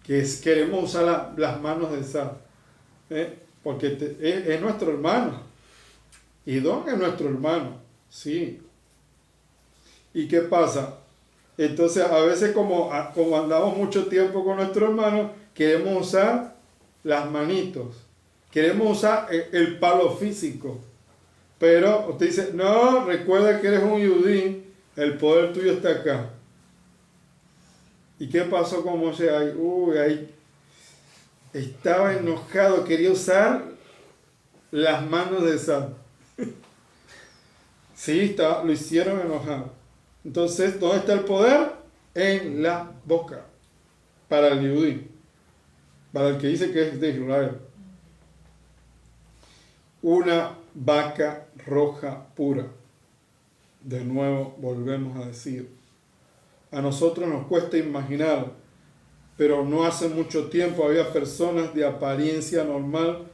queremos usar las manos de Esau, porque es nuestro hermano. Y Don es nuestro hermano, sí. ¿Y qué pasa? Entonces, a veces como andamos mucho tiempo con nuestro hermano, queremos usar las manitos, queremos usar el palo físico. Pero usted dice: no, recuerda que eres un yudí, el poder tuyo está acá. ¿Y qué pasó con Moshe? Ahí estaba enojado, quería usar las manos de Esau. Sí, lo hicieron enojado. Entonces, ¿dónde está el poder? En la boca. Para el yudí, para el que dice que es de Israel. Una vaca roja pura. De nuevo volvemos a decir: a nosotros nos cuesta imaginar, pero no hace mucho tiempo había personas de apariencia normal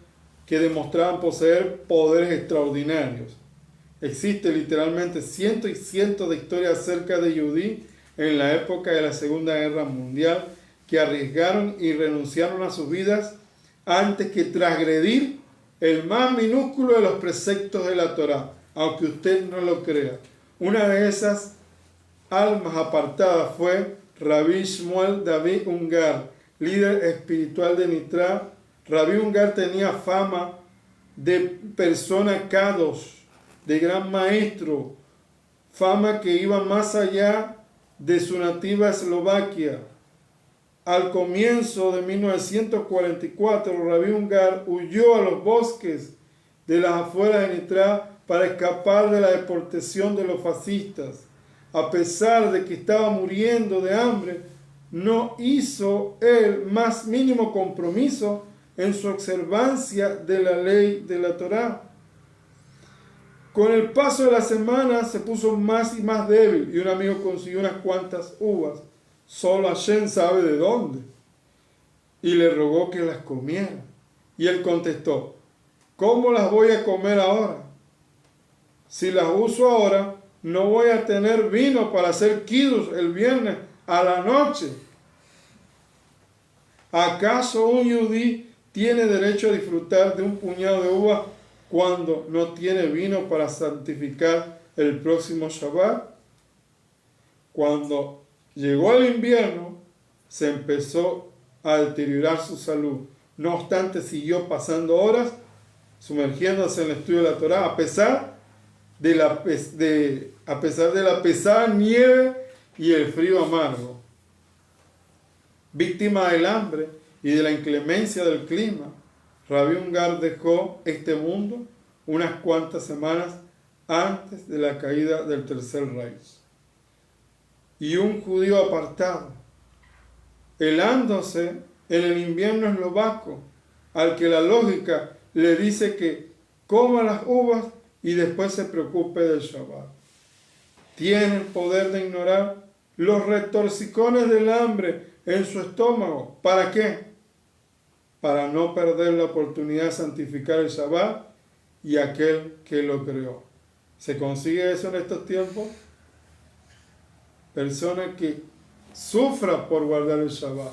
que demostraban poseer poderes extraordinarios. Existe literalmente cientos y cientos de historias acerca de Yehudí en la época de la Segunda Guerra Mundial que arriesgaron y renunciaron a sus vidas antes que transgredir el más minúsculo de los preceptos de la Torá, aunque usted no lo crea. Una de esas almas apartadas fue Rabbi Shmuel David Ungar, líder espiritual de Nitra. Rabbi Ungar tenía fama de persona kadosh, de gran maestro, fama que iba más allá de su nativa Eslovaquia. Al comienzo de 1944, Rabbi Ungar huyó a los bosques de las afueras de Nitra para escapar de la deportación de los fascistas. A pesar de que estaba muriendo de hambre, no hizo el más mínimo compromiso en su observancia de la ley de la Torá. Con el paso de las semanas se puso más y más débil y un amigo consiguió unas cuantas uvas, solo Hashem sabe de dónde, y le rogó que las comiera. Y él contestó: ¿cómo las voy a comer ahora? Si las uso ahora, no voy a tener vino para hacer kiddush el viernes a la noche. ¿Acaso un yudí tiene derecho a disfrutar de un puñado de uvas cuando no tiene vino para santificar el próximo Shabbat? Cuando llegó el invierno, se empezó a deteriorar su salud. No obstante, siguió pasando horas sumergiéndose en el estudio de la Torá, a pesar de la pesada nieve y el frío amargo. Víctima del hambre y de la inclemencia del clima, Rabbi Ungar dejó este mundo unas cuantas semanas antes de la caída del Tercer Reich. Y un judío apartado, helándose en el invierno eslovaco, al que la lógica le dice que coma las uvas y después se preocupe del Shabbat. Tiene el poder de ignorar los retorcijones del hambre en su estómago. ¿Para qué? Para no perder la oportunidad de santificar el Shabbat y aquel que lo creó. ¿Se consigue eso en estos tiempos? Persona que sufra por guardar el Shabbat,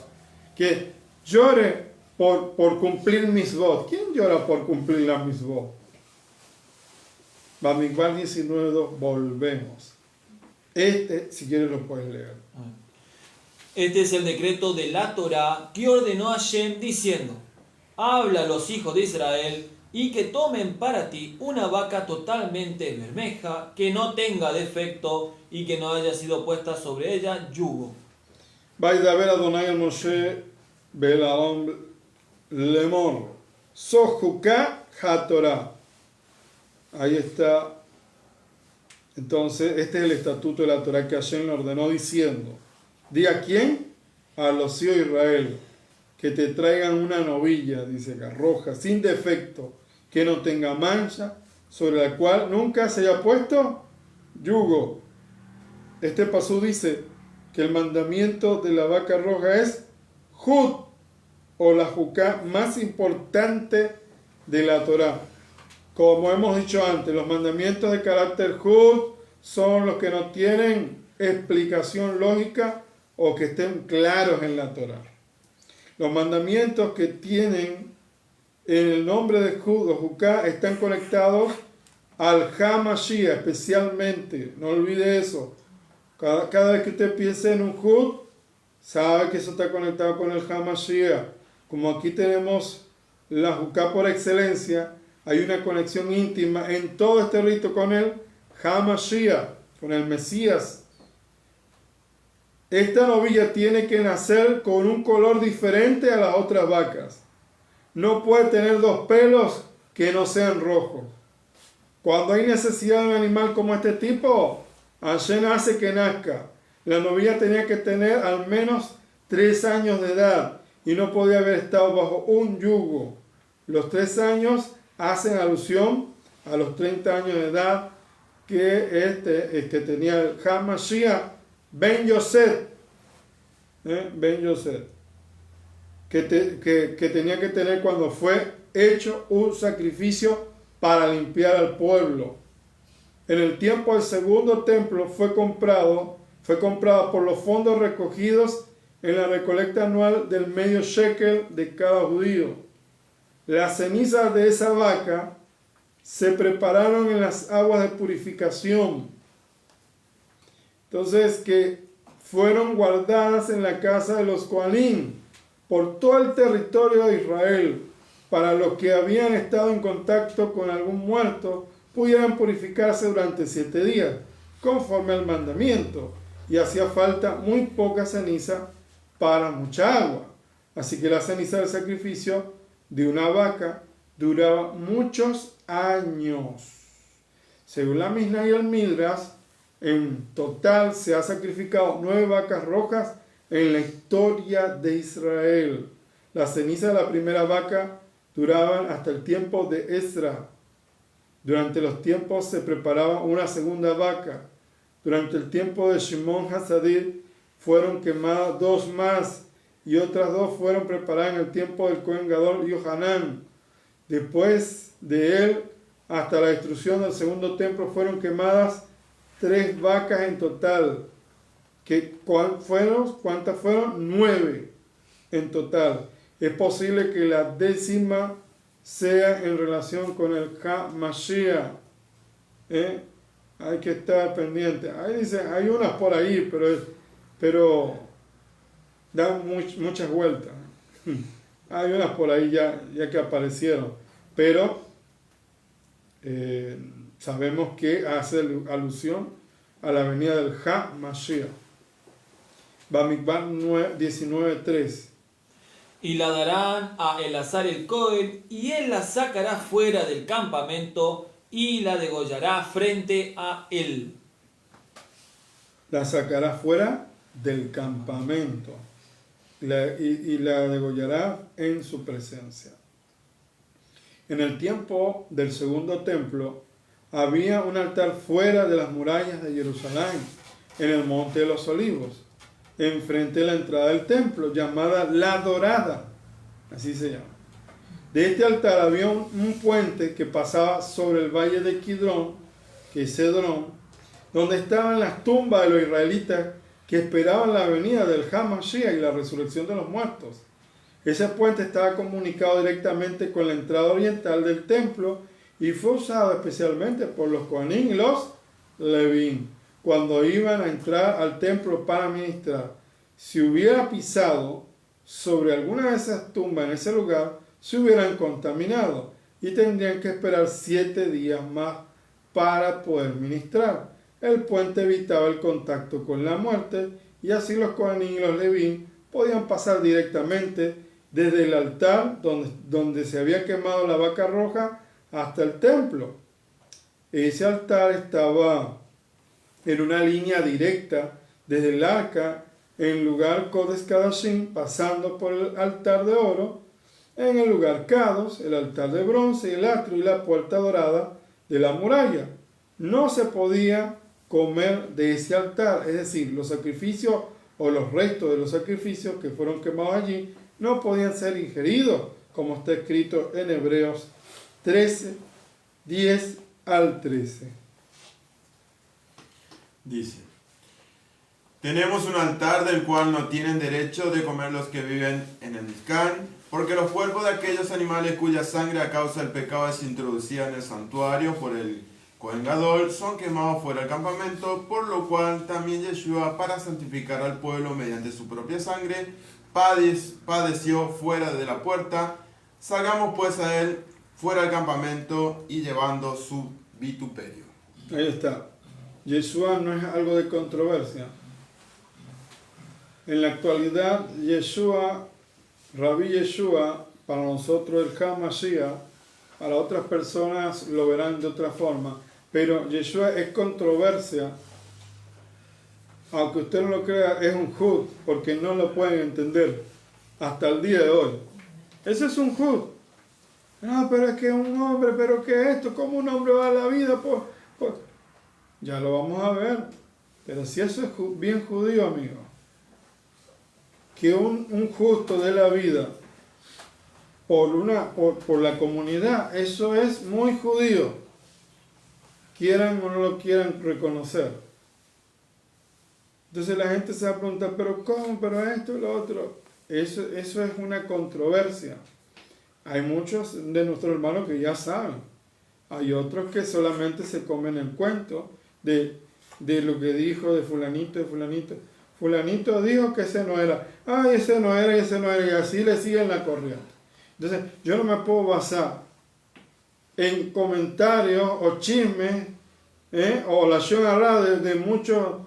que llore por cumplir mitzvot. ¿Quién llora por cumplir la mitzvot? Bamidbar 19:2, volvemos. Si quieres lo puedes leer. Este es el decreto de la Torá que ordenó Hashem diciendo: habla a los hijos de Israel y que tomen para ti una vaca totalmente bermeja, que no tenga defecto y que no haya sido puesta sobre ella yugo. Vaidaber Adonai el Moshe Bel Aaron Lemor Sojuka HaTorah. Ahí está. Entonces, este es el estatuto de la Torah que Hashem le ordenó diciendo: di a quién, a los hijos de Israel, que te traigan una novilla, dice acá, roja, sin defecto, que no tenga mancha, sobre la cual nunca se haya puesto yugo. Este pasú dice que el mandamiento de la vaca roja es Jud, o la juká más importante de la Torá. Como hemos dicho antes, los mandamientos de carácter Jud son los que no tienen explicación lógica o que estén claros en la Torá. Los mandamientos que tienen el nombre de Jud o Juká están conectados al HaMashiach especialmente. No olvide eso. Cada vez que usted piense en un Jud, sabe que eso está conectado con el HaMashiach. Como aquí tenemos la Juká por excelencia, hay una conexión íntima en todo este rito con el HaMashiach, con el Mesías. Esta novilla tiene que nacer con un color diferente a las otras vacas. No puede tener dos pelos que no sean rojos. Cuando hay necesidad de un animal como este tipo, Hashem hace que nazca. La novilla tenía que tener al menos 3 años de edad y no podía haber estado bajo un yugo. Los 3 años hacen alusión a los 30 años de edad que tenía el HaMashiach Ben Yosef, Ben Yosef, que tenía que tener cuando fue hecho un sacrificio para limpiar al pueblo. En el tiempo del segundo templo fue comprado por los fondos recogidos en la recolecta anual del medio shekel de cada judío. Las cenizas de esa vaca se prepararon en las aguas de purificación. Entonces, que fueron guardadas en la casa de los Kohanim por todo el territorio de Israel, para los que habían estado en contacto con algún muerto, pudieran purificarse durante 7 días, conforme al mandamiento, y hacía falta muy poca ceniza para mucha agua. Así que la ceniza del sacrificio de una vaca duraba muchos años. Según la Mishnah y el Midrash, en total se ha sacrificado 9 vacas rojas en la historia de Israel. La ceniza de la primera vaca duraban hasta el tiempo de Ezra. Durante los tiempos se preparaba una segunda vaca. Durante el tiempo de Shimon Hasadir fueron quemadas 2 más, y otras 2 fueron preparadas en el tiempo del Cohen Gadol Yohanan. Después de él, hasta la destrucción del segundo templo, fueron quemadas 3 vacas en total. ¿Cuántas fueron? 9 en total. Es posible que la 10ª sea en relación con el HaMashiach. Hay que estar pendiente. Ahí dice, hay unas por ahí, pero dan muchas vueltas. Hay unas por ahí ya que aparecieron, pero sabemos que hace alusión a la venida del HaMashiach. Bamidbar 19:3. Y la darán a Elazar el Cohen, y él la sacará fuera del campamento y la degollará frente a él. La sacará fuera del campamento y la degollará en su presencia. En el tiempo del segundo templo había un altar fuera de las murallas de Jerusalén, en el Monte de los Olivos, enfrente de la entrada del templo, llamada La Dorada, así se llama. De este altar había un puente que pasaba sobre el valle de Kidrón, que es Cedrón, donde estaban las tumbas de los israelitas que esperaban la venida del HaMashiach y la resurrección de los muertos. Ese puente estaba comunicado directamente con la entrada oriental del templo y fue usado especialmente por los Kohanim y los Levín cuando iban a entrar al templo para ministrar. Si hubiera pisado sobre alguna de esas tumbas en ese lugar, se hubieran contaminado y tendrían que esperar 7 días más para poder ministrar. El puente evitaba el contacto con la muerte y así los Kohanim y los Levín podían pasar directamente desde el altar donde se había quemado la vaca roja hasta el templo. Ese altar estaba en una línea directa desde el arca en el lugar Kodesh Kadashim, pasando por el altar de oro, en el lugar Kados, el altar de bronce, el atrio y la puerta dorada de la muralla. No se podía comer de ese altar, es decir, los sacrificios o los restos de los sacrificios que fueron quemados allí no podían ser ingeridos, como está escrito en Hebreos 13, 10 al 13. Dice: tenemos un altar del cual no tienen derecho de comer los que viven en el Mizkan, porque los cuerpos de aquellos animales cuya sangre a causa del pecado es introducida en el santuario por el Cohen Gadol son quemados fuera del campamento, por lo cual también Yeshua, para santificar al pueblo mediante su propia sangre, padeció fuera de la puerta. Salgamos pues a él fuera del campamento y llevando su vituperio. Ahí está. Yeshua no es algo de controversia. En la actualidad, Yeshua, Rabí Yeshua, para nosotros el HaMashiach, para otras personas lo verán de otra forma, pero Yeshua es controversia, aunque usted no lo crea, es un jud, porque no lo pueden entender hasta el día de hoy. Ese es un jud. No, pero es que un hombre, pero que esto, ¿cómo un hombre va a la vida? Ya lo vamos a ver, pero si eso es bien judío, amigo, que un justo de la vida por la comunidad. Eso es muy judío, quieran o no lo quieran reconocer. Entonces la gente se va a preguntar, pero ¿cómo? ¿Pero esto y lo otro? Eso es una controversia. Hay muchos de nuestros hermanos que ya saben. Hay otros que solamente se comen el cuento de lo que dijo de fulanito, de fulanito. Fulanito dijo que ese no era. Ay, ese no era, y ese no era. Y así le siguen la corriente. Entonces, yo no me puedo basar en comentarios o chismes, o la shon hara de muchos.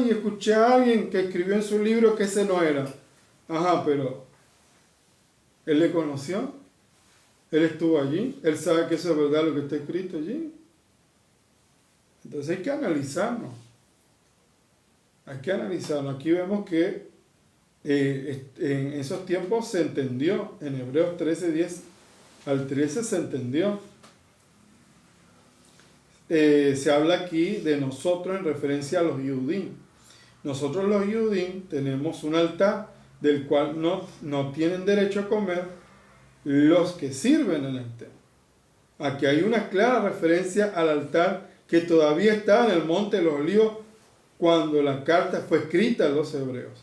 Escuché a alguien que escribió en su libro que ese no era. Ajá, pero ¿él le conoció? ¿Él estuvo allí? ¿Él sabe que eso es verdad lo que está escrito allí? Entonces hay que analizarnos. Hay que analizarnos. Aquí vemos que en esos tiempos se entendió. En Hebreos 13, 10 al 13 se entendió. Se habla aquí de nosotros en referencia a los Yudim. Nosotros los Yudim tenemos un altar del cual no tienen derecho a comer los que sirven en el templo. Aquí hay una clara referencia al altar que todavía está en el Monte de los Olivos cuando la carta fue escrita a los hebreos.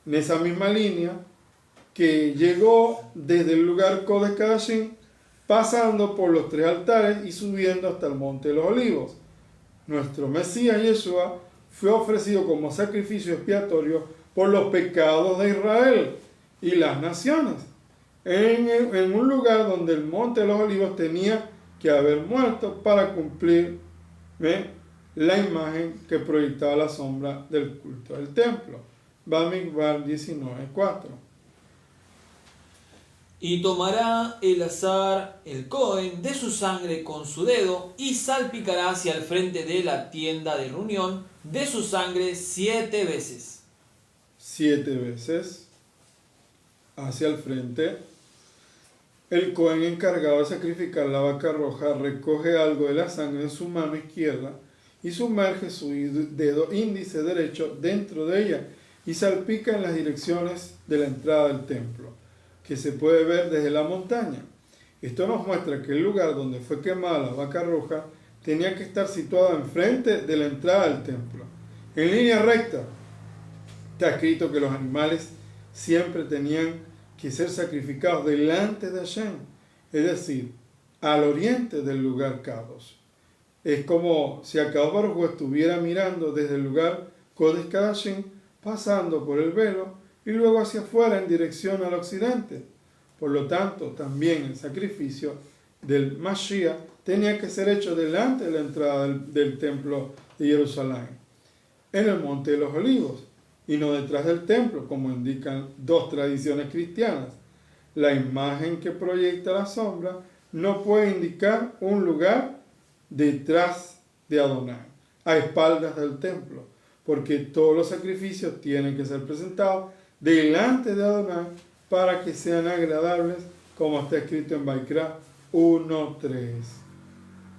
En esa misma línea que llegó desde el lugar Kodesh Kadashim, pasando por los 3 altares y subiendo hasta el Monte de los Olivos. Nuestro Mesías Yeshua fue ofrecido como sacrificio expiatorio por los pecados de Israel y las naciones, en un lugar donde el Monte de los Olivos tenía que haber muerto para cumplir la imagen que proyectaba la sombra del culto del templo. Bamidbar 19:4. Y tomará Eleazar el Cohen de su sangre con su dedo y salpicará hacia el frente de la tienda de reunión de su sangre 7 veces. 7 veces hacia el frente. El Cohen encargado de sacrificar la vaca roja recoge algo de la sangre en su mano izquierda y sumerge su dedo índice derecho dentro de ella y salpica en las direcciones de la entrada del templo, que se puede ver desde la montaña. Esto nos muestra que el lugar donde fue quemada la vaca roja tenía que estar situado enfrente de la entrada del templo, en línea recta. Está escrito que los animales siempre tenían que ser sacrificados delante de Hashem, es decir, al oriente del lugar Kadosh. Es como si Akadosh Baruj Hu estuviera mirando desde el lugar Kodesh Kadashim, pasando por el velo y luego hacia afuera en dirección al occidente. Por lo tanto, también el sacrificio del Mashiach tenía que ser hecho delante de la entrada del templo de Jerusalén, en el Monte de los Olivos, y no detrás del templo, como indican 2 tradiciones cristianas. La imagen que proyecta la sombra no puede indicar un lugar detrás de Adonai, a espaldas del templo, porque todos los sacrificios tienen que ser presentados delante de Adonai para que sean agradables, como está escrito en Vaikra 1:3.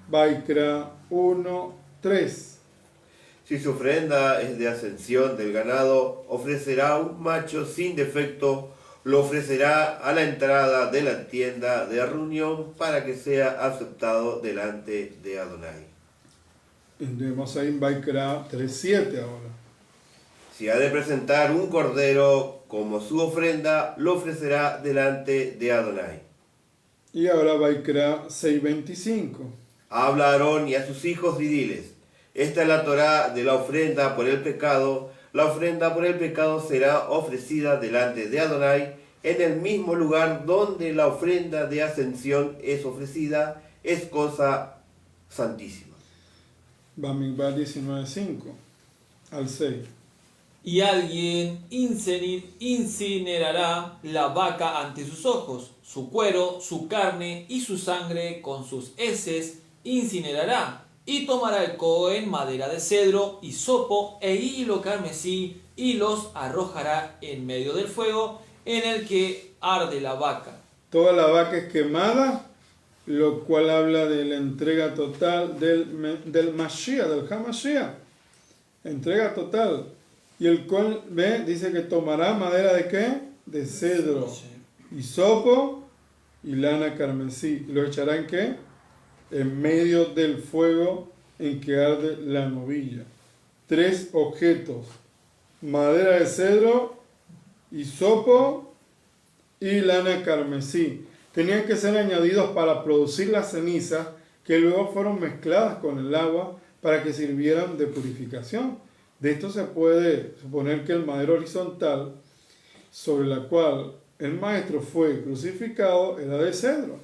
Vaikra 1:3. Si su ofrenda es de ascensión del ganado, ofrecerá un macho sin defecto, lo ofrecerá a la entrada de la tienda de reunión para que sea aceptado delante de Adonai. Entremos ahí en Vaikra 3:7 ahora. Si ha de presentar un cordero como su ofrenda, lo ofrecerá delante de Adonai. Y ahora Vaikra 6:25. Habla a Aarón y a sus hijos y diles: esta es la Torá de la ofrenda por el pecado. La ofrenda por el pecado será ofrecida delante de Adonai en el mismo lugar donde la ofrenda de ascensión es ofrecida. Es cosa santísima. Bamidbar 19:5 al 6. Y alguien incinerará la vaca ante sus ojos, su cuero, su carne y su sangre con sus heces incinerará. Y tomará el Cohen madera de cedro, hisopo e hilo carmesí, y los arrojará en medio del fuego en el que arde la vaca. Toda la vaca es quemada, lo cual habla de la entrega total del Mashiach, del Hamashiach. Entrega total. Y el Cohen dice que tomará madera de ¿qué? De cedro. hisopo y lana carmesí. ¿Y lo echará en qué? En medio del fuego en que arde la novilla. 3 objetos: madera de cedro, hisopo y lana carmesí. Tenían que ser añadidos para producir las cenizas que luego fueron mezcladas con el agua para que sirvieran de purificación. De esto se puede suponer que el madero horizontal sobre la cual el maestro fue crucificado era de cedro.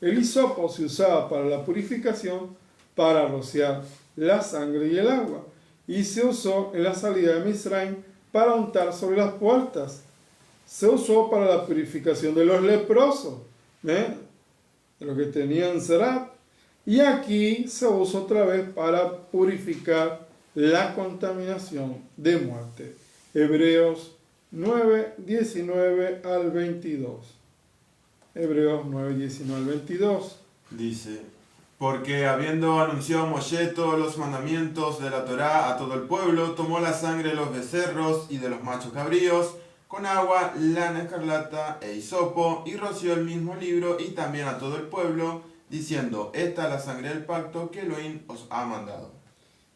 El hisopo se usaba para la purificación, para rociar la sangre y el agua, y se usó en la salida de Misraim para untar sobre las puertas. Se usó para la purificación de los leprosos, de los que tenían Zerat, y aquí se usa otra vez para purificar la contaminación de muerte. Hebreos 9, 19 al 22. Hebreos 9, 19 al 22. Dice, porque habiendo anunciado Moshe todos los mandamientos de la Torá a todo el pueblo, tomó la sangre de los becerros y de los machos cabríos, con agua, lana escarlata e hisopo, y roció el mismo libro y también a todo el pueblo, diciendo, esta es la sangre del pacto que Elohim os ha mandado.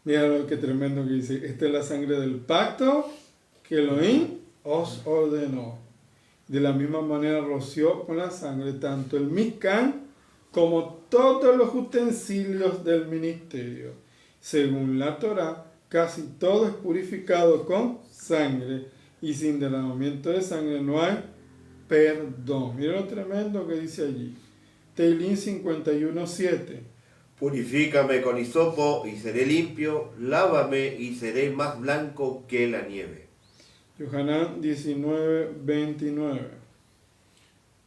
Mira lo que tremendo que dice, esta es la sangre del pacto que Elohim os ordenó. De la misma manera roció con la sangre tanto el Mishkan como todos los utensilios del ministerio. Según la Torá, casi todo es purificado con sangre, y sin derramamiento de sangre no hay perdón. Mira lo tremendo que dice allí. Teilín 51:7. Purifícame con hisopo y seré limpio, lávame y seré más blanco que la nieve. Yohanan 19:29.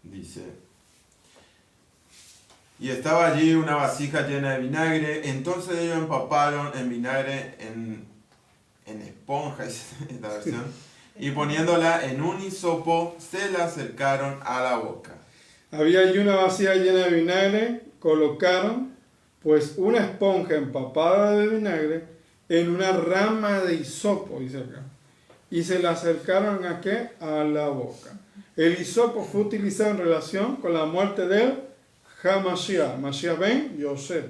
Dice, y estaba allí una vasija llena de vinagre, entonces ellos empaparon en vinagre en esponja, esta versión, y poniéndola en un hisopo, se la acercaron a la boca. Había allí una vasija llena de vinagre, colocaron pues una esponja empapada de vinagre en una rama de hisopo, dice acá, y se la acercaron ¿a qué? A la boca. El hisopo fue utilizado en relación con la muerte del HaMashiach, Mashiach ben Yosef,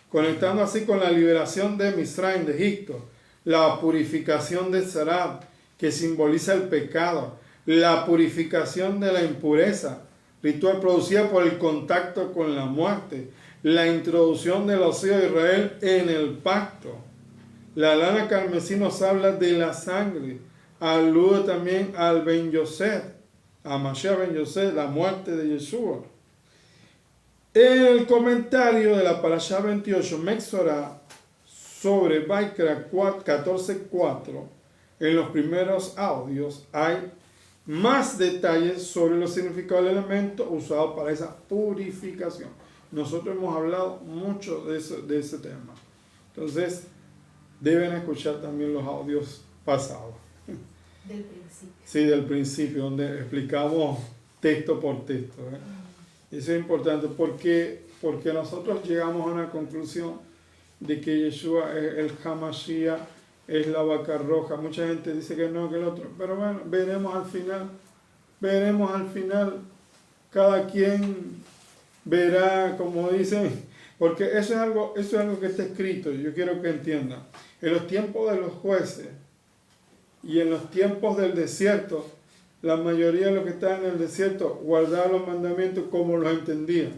conectando así con la liberación de Misraim, de Egipto, la purificación de Zerat, que simboliza el pecado, la purificación de la impureza, ritual producida por el contacto con la muerte, la introducción de los hijos de Israel en el pacto. La lana carmesí nos habla de la sangre, alude también al Ben Yosef, a Mashiach ben Yosef, la muerte de Yeshua. En el comentario de la Parashá 28, Mexorá, sobre Vaikra 14:4, en los primeros audios hay más detalles sobre los significados del elemento usado para esa purificación. Nosotros hemos hablado mucho de ese tema. Entonces, deben escuchar también los audios pasados. Del principio. Sí, del principio, donde explicamos texto por texto. Eso es importante porque nosotros llegamos a una conclusión de que Yeshua es el HaMashiach, es la vaca roja. Mucha gente dice que no, que el otro. Pero bueno, veremos al final. Cada quien verá, como dicen, porque eso es algo que está escrito. Yo quiero que entiendan. En los tiempos de los jueces y en los tiempos del desierto, la mayoría de los que estaban en el desierto guardaban los mandamientos como los entendían.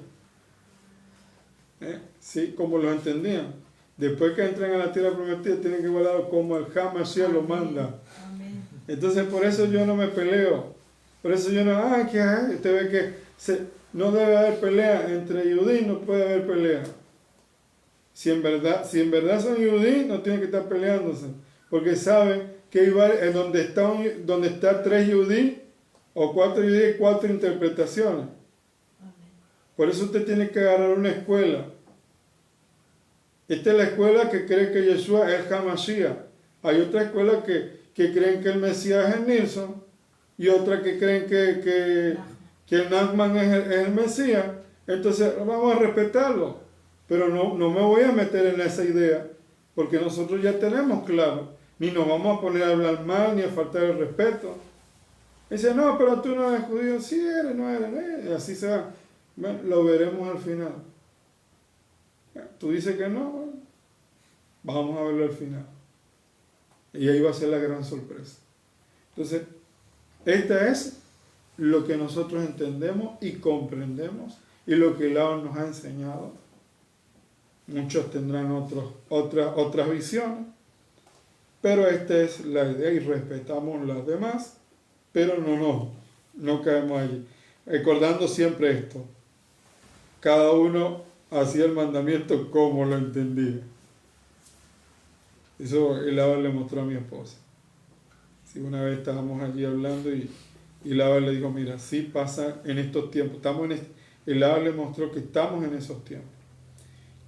Sí, como los entendían. Después que entran a la tierra prometida, tienen que guardarlo como el HaMashiach lo manda. Amén. Entonces, por eso yo no me peleo. Por eso yo no, ¿qué hay? Usted ve que no debe haber pelea entre judíos, no puede haber pelea. Si en verdad son judíos, no tienen que estar peleándose. Porque saben que en donde está 3 judíos o 4 judíos, hay 4 interpretaciones. Amén. Por eso usted tiene que agarrar una escuela. Esta es la escuela que cree que Yeshua es el HaMashiach. Hay otra escuela que creen que el Mesías es el Nilson y otra que creen que el Nachman es el Mesías. Entonces vamos a respetarlo. Pero no me voy a meter en esa idea porque nosotros ya tenemos claro. Ni nos vamos a poner a hablar mal ni a faltar el respeto. Dice, no, pero tú no eres judío. Sí eres, no eres, y así se va. Bueno, lo veremos al final. Tú dices que no, bueno, vamos a verlo al final. Y ahí va a ser la gran sorpresa. Entonces, esta es lo que nosotros entendemos y comprendemos y lo que el Lao nos ha enseñado. Muchos tendrán otras visiones, pero esta es la idea y respetamos las demás, pero no caemos allí. Recordando siempre esto, cada uno hacía el mandamiento como lo entendía. Eso el Lao le mostró a mi esposa. Sí, una vez estábamos allí hablando y Lao le dijo, mira, sí pasa en estos tiempos, el Lao le mostró que estamos en esos tiempos.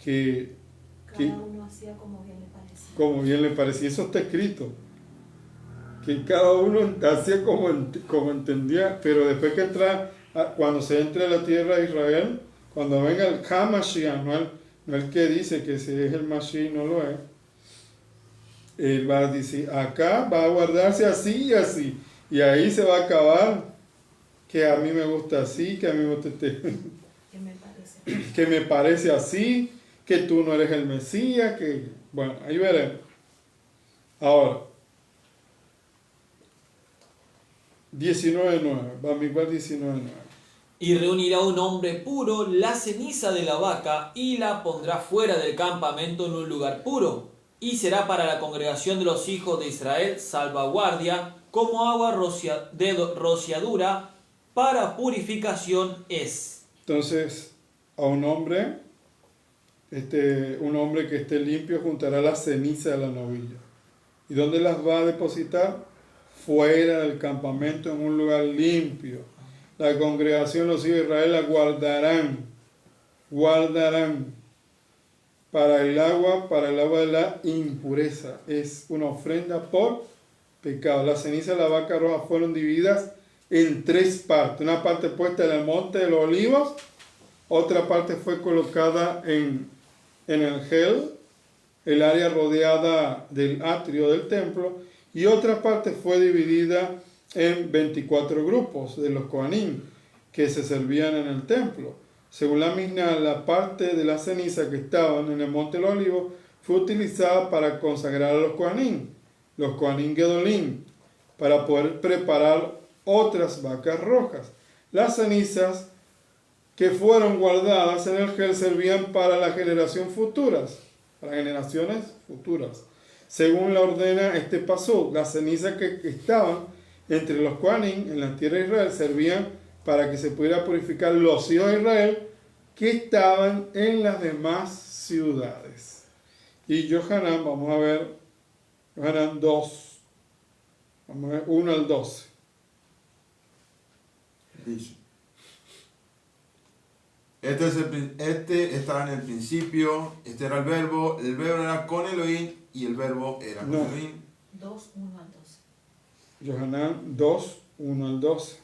Cada uno hacía como bien le parecía. Como bien le parecía, eso está escrito. Que cada uno hacía como entendía, pero después que cuando se entre a la tierra de Israel, cuando venga el HaMashiach, no el que dice que si es el Mashiach no lo es, él va a decir, acá va a guardarse así y así, y ahí se va a acabar, que a mí me gusta así, que a mí me gusta que me parece así, que tú no eres el Mesías, que bueno, ahí veremos. Ahora 19:9, Bamidbar 19:9. Y reunirá un hombre puro la ceniza de la vaca y la pondrá fuera del campamento en un lugar puro, y será para la congregación de los hijos de Israel salvaguardia, como agua de rociadura para purificación es. Entonces, a un hombre que esté limpio juntará la ceniza de la novilla. ¿Y dónde las va a depositar? Fuera del campamento, en un lugar limpio. La congregación, los hijos de Israel, la guardarán para el agua de la impureza. Es una ofrenda por pecado. Las cenizas de la vaca roja fueron divididas en 3 partes. Una parte puesta en el monte de los olivos, otra parte fue colocada en el Gel, el área rodeada del atrio del templo, y otra parte fue dividida en 24 grupos de los Kohanim que se servían en el templo. Según la Mishnah, la parte de la ceniza que estaban en el monte de los olivos fue utilizada para consagrar a los Kohanim Gedolim, para poder preparar otras vacas rojas. Las cenizas que fueron guardadas en el Gel servían para las generaciones futuras. Según la ordena este pasú, las cenizas que estaban entre los Kohanim en la tierra de Israel servían para que se pudiera purificar los hijos de Israel que estaban en las demás ciudades. Y Yohanan, vamos a ver, Yohanan 2, vamos a ver 1 al 12. Dice: Este estaba en el principio, este era el verbo era con Elohim y el verbo era con Elohim. 2, 1 al 12. Yohanan 2, 1 al 12.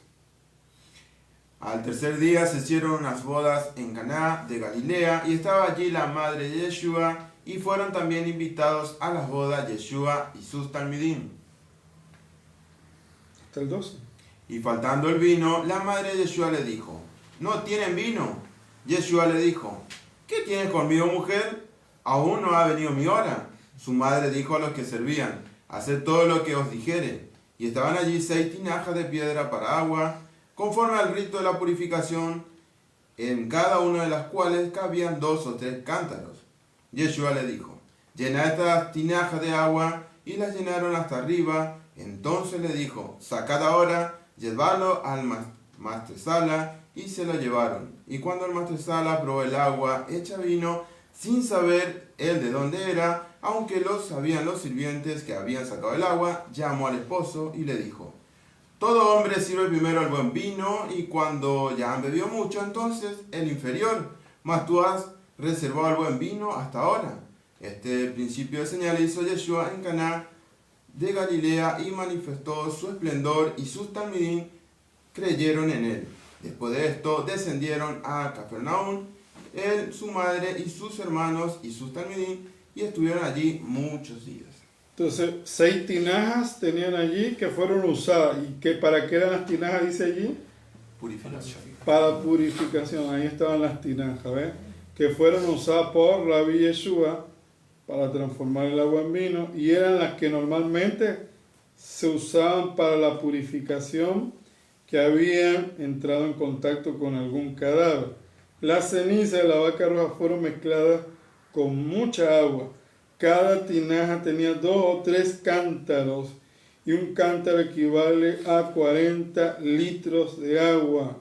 Al tercer día se hicieron unas bodas en Caná de Galilea y estaba allí la madre de Yeshua y fueron también invitados a las bodas Yeshua y sus talmidim. Hasta el 12. Y faltando el vino, la madre de Yeshua le dijo: ¿No tienen vino? Yeshua le dijo: ¿Qué tienes conmigo, mujer? Aún no ha venido mi hora. Su madre dijo a los que servían: Haced todo lo que os dijere. Y estaban allí 6 tinajas de piedra para agua, conforme al rito de la purificación, en cada una de las cuales cabían 2 o 3 cántaros. Yeshua le dijo: Llena estas tinajas de agua, y las llenaron hasta arriba. Entonces le dijo: Sacad ahora, llevadlo al maestresala, y se lo llevaron. Y cuando el maestresala probó el agua hecha vino, sin saber él de dónde era, aunque lo sabían los sirvientes que habían sacado el agua, llamó al esposo y le dijo: Todo hombre sirve primero el buen vino, y cuando ya han bebido mucho, entonces el inferior, mas tú has reservado el buen vino hasta ahora. Este principio de señales hizo Yeshua en Caná de Galilea y manifestó su esplendor, y sus talmidim creyeron en él. Después de esto descendieron a Capernaum, él, su madre y sus hermanos y sus talmidim, y estuvieron allí muchos días. Entonces, 6 tinajas tenían allí que fueron usadas. ¿Y para qué eran las tinajas, dice allí? Purificación. Para purificación. Ahí estaban las tinajas, ¿ves? Que fueron usadas por Rabbi Yeshua para transformar el agua en vino. Y eran las que normalmente se usaban para la purificación que habían entrado en contacto con algún cadáver. Las cenizas de la vaca roja fueron mezcladas con mucha agua. Cada tinaja tenía 2 o 3 cántaros y un cántaro equivale a 40 litros de agua.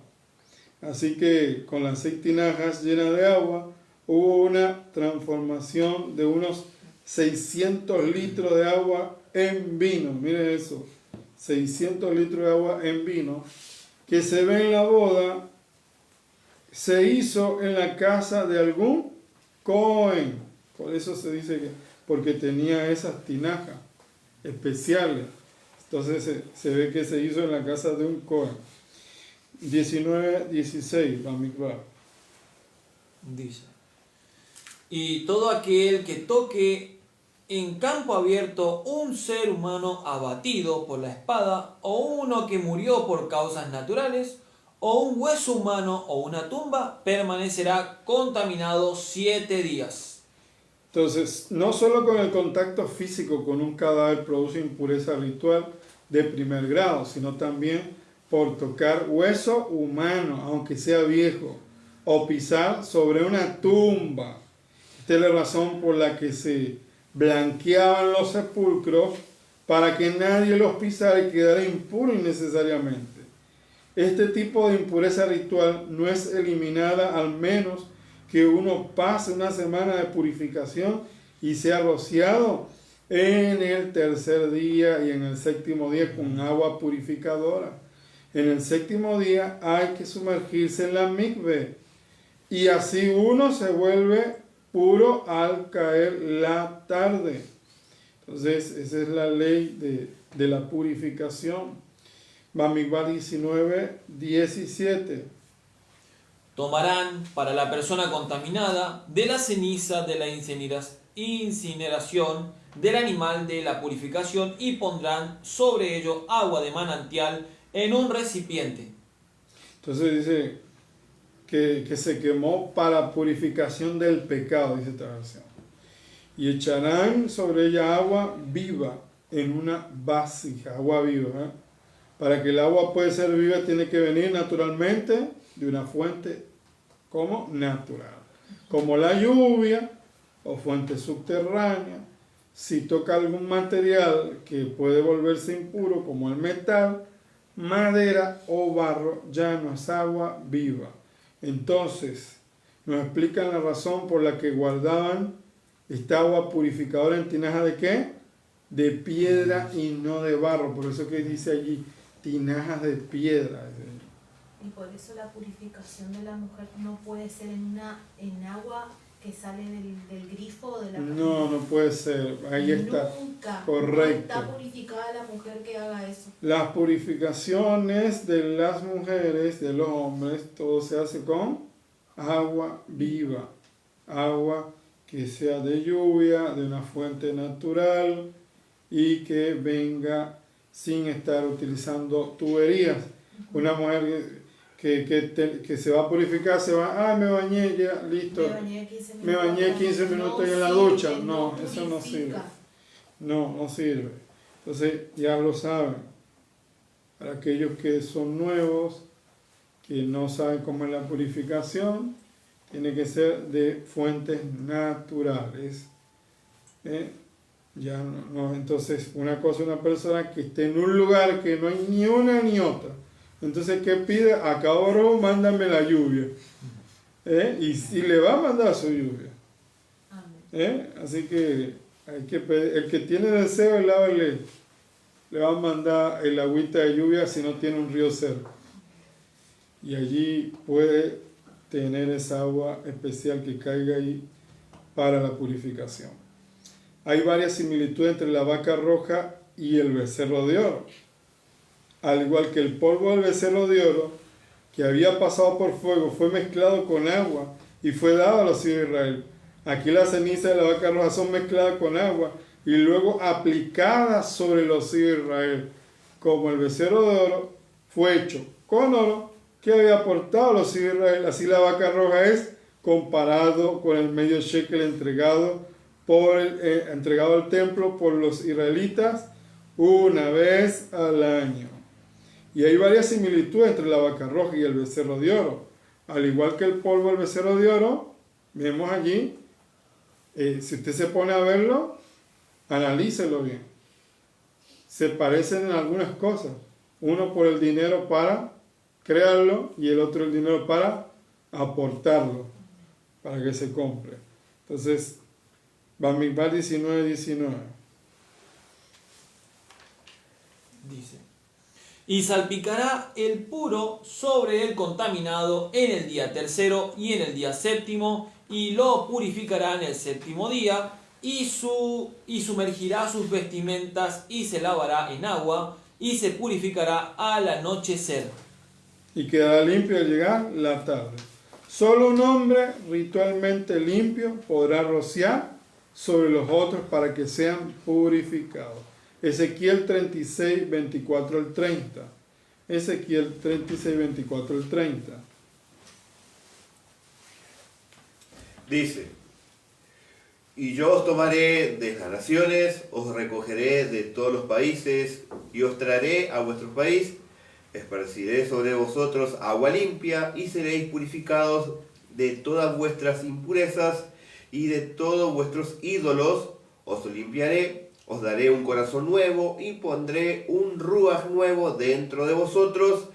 Así que con las 6 tinajas llenas de agua hubo una transformación de unos 600 litros de agua en vino. Miren eso, 600 litros de agua en vino que se ve en la boda, se hizo en la casa de algún Cohen. Por eso se dice que, porque tenía esas tinajas especiales. Entonces se ve que se hizo en la casa de un Cohen. 19:16, Bamikvah. Dice: y todo aquel que toque en campo abierto un ser humano abatido por la espada, o uno que murió por causas naturales, o un hueso humano o una tumba, permanecerá contaminado 7 días. Entonces, no solo con el contacto físico con un cadáver produce impureza ritual de primer grado, sino también por tocar hueso humano, aunque sea viejo, o pisar sobre una tumba. Esta es la razón por la que se blanqueaban los sepulcros para que nadie los pisara y quedara impuro innecesariamente. Este tipo de impureza ritual no es eliminada al menos que uno pase una semana de purificación y sea rociado en el tercer día y en el séptimo día con agua purificadora. En el séptimo día hay que sumergirse en la mikve y así uno se vuelve puro al caer la tarde. Entonces, esa es la ley de la purificación. Bamikvah 19:17. Tomarán para la persona contaminada de la ceniza de la incineración del animal de la purificación y pondrán sobre ello agua de manantial en un recipiente. Entonces dice que se quemó para purificación del pecado, dice esta versión. Y echarán sobre ella agua viva en una vasija, agua viva. Para que el agua pueda ser viva tiene que venir naturalmente de una fuente como natural, como la lluvia o fuente subterránea. Si toca algún material que puede volverse impuro, como el metal, madera o barro, ya no es agua viva. Entonces, nos explican la razón por la que guardaban esta agua purificadora en tinaja de ¿qué? De piedra y no de barro. Por eso que dice allí, tinajas de piedra. Y por eso la purificación de la mujer no puede ser en agua que sale del grifo de la No, no puede ser. Ahí está. Nunca. Correcto. No está purificada la mujer que haga eso. Las purificaciones de las mujeres, de los hombres, todo se hace con agua viva. Agua que sea de lluvia, de una fuente natural y que venga sin estar utilizando tuberías. Una mujer que se va a purificar, se va, me bañé, ya, listo. Me bañé 15 minutos en la ducha. No, eso no sirve. No sirve. Entonces, ya lo saben. Para aquellos que son nuevos, que no saben cómo es la purificación, tiene que ser de fuentes naturales. Ya no, entonces, una persona que esté en un lugar que no hay ni una ni otra. Entonces, ¿qué pide? Acabó, mándame la lluvia. Y le va a mandar su lluvia. Así que hay que pedir, el que tiene deseo, le va a mandar el agüita de lluvia si no tiene un río cerca. Y allí puede tener esa agua especial que caiga ahí para la purificación. Hay varias similitudes entre la vaca roja y el becerro de oro. Al igual que el polvo del becerro de oro, que había pasado por fuego, fue mezclado con agua y fue dado a los hijos de Israel. Aquí las cenizas de la vaca roja son mezcladas con agua y luego aplicada sobre los hijos de Israel, como el becerro de oro fue hecho con oro que había aportado los hijos de Israel. Así la vaca roja es comparado con el medio shekel entregado al templo por los israelitas una vez al año. Y hay varias similitudes entre la vaca roja y el becerro de oro. Al igual que el polvo del becerro de oro, vemos allí, si usted se pone a verlo, analícelo bien. Se parecen en algunas cosas. Uno por el dinero para crearlo y el otro el dinero para aportarlo, para que se compre. Entonces, Bamidbar 19:19. Dice: y salpicará el puro sobre el contaminado en el día tercero y en el día séptimo, y lo purificará en el séptimo día, y sumergirá sus vestimentas y se lavará en agua, y se purificará al anochecer. Y quedará limpio al llegar la tarde. Solo un hombre ritualmente limpio podrá rociar sobre los otros para que sean purificados. Ezequiel 36, 24 al 30. Ezequiel 36, 24 al 30. Dice: y yo os tomaré de las naciones, os recogeré de todos los países, y os traeré a vuestro país, esparciré sobre vosotros agua limpia, y seréis purificados de todas vuestras impurezas, y de todos vuestros ídolos os limpiaré, os daré un corazón nuevo, y pondré un ruaj nuevo dentro de vosotros,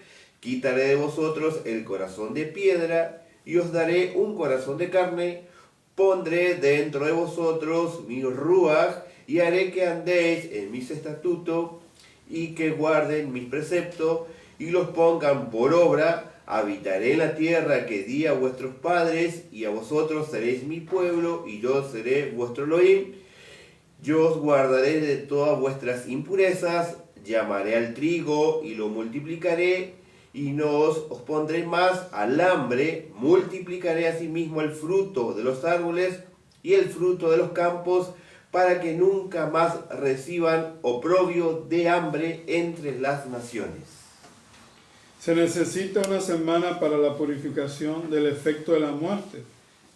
quitaré de vosotros el corazón de piedra, y os daré un corazón de carne, pondré dentro de vosotros mi ruaj, y haré que andéis en mis estatutos, y que guarden mis preceptos, y los pongan por obra. Habitaré en la tierra que di a vuestros padres, y a vosotros seréis mi pueblo, y yo seré vuestro Elohim. Yo os guardaré de todas vuestras impurezas, llamaré al trigo y lo multiplicaré, y no os pondré más al hambre. Multiplicaré asimismo el fruto de los árboles y el fruto de los campos, para que nunca más reciban oprobio de hambre entre las naciones. Se necesita una semana para la purificación del efecto de la muerte.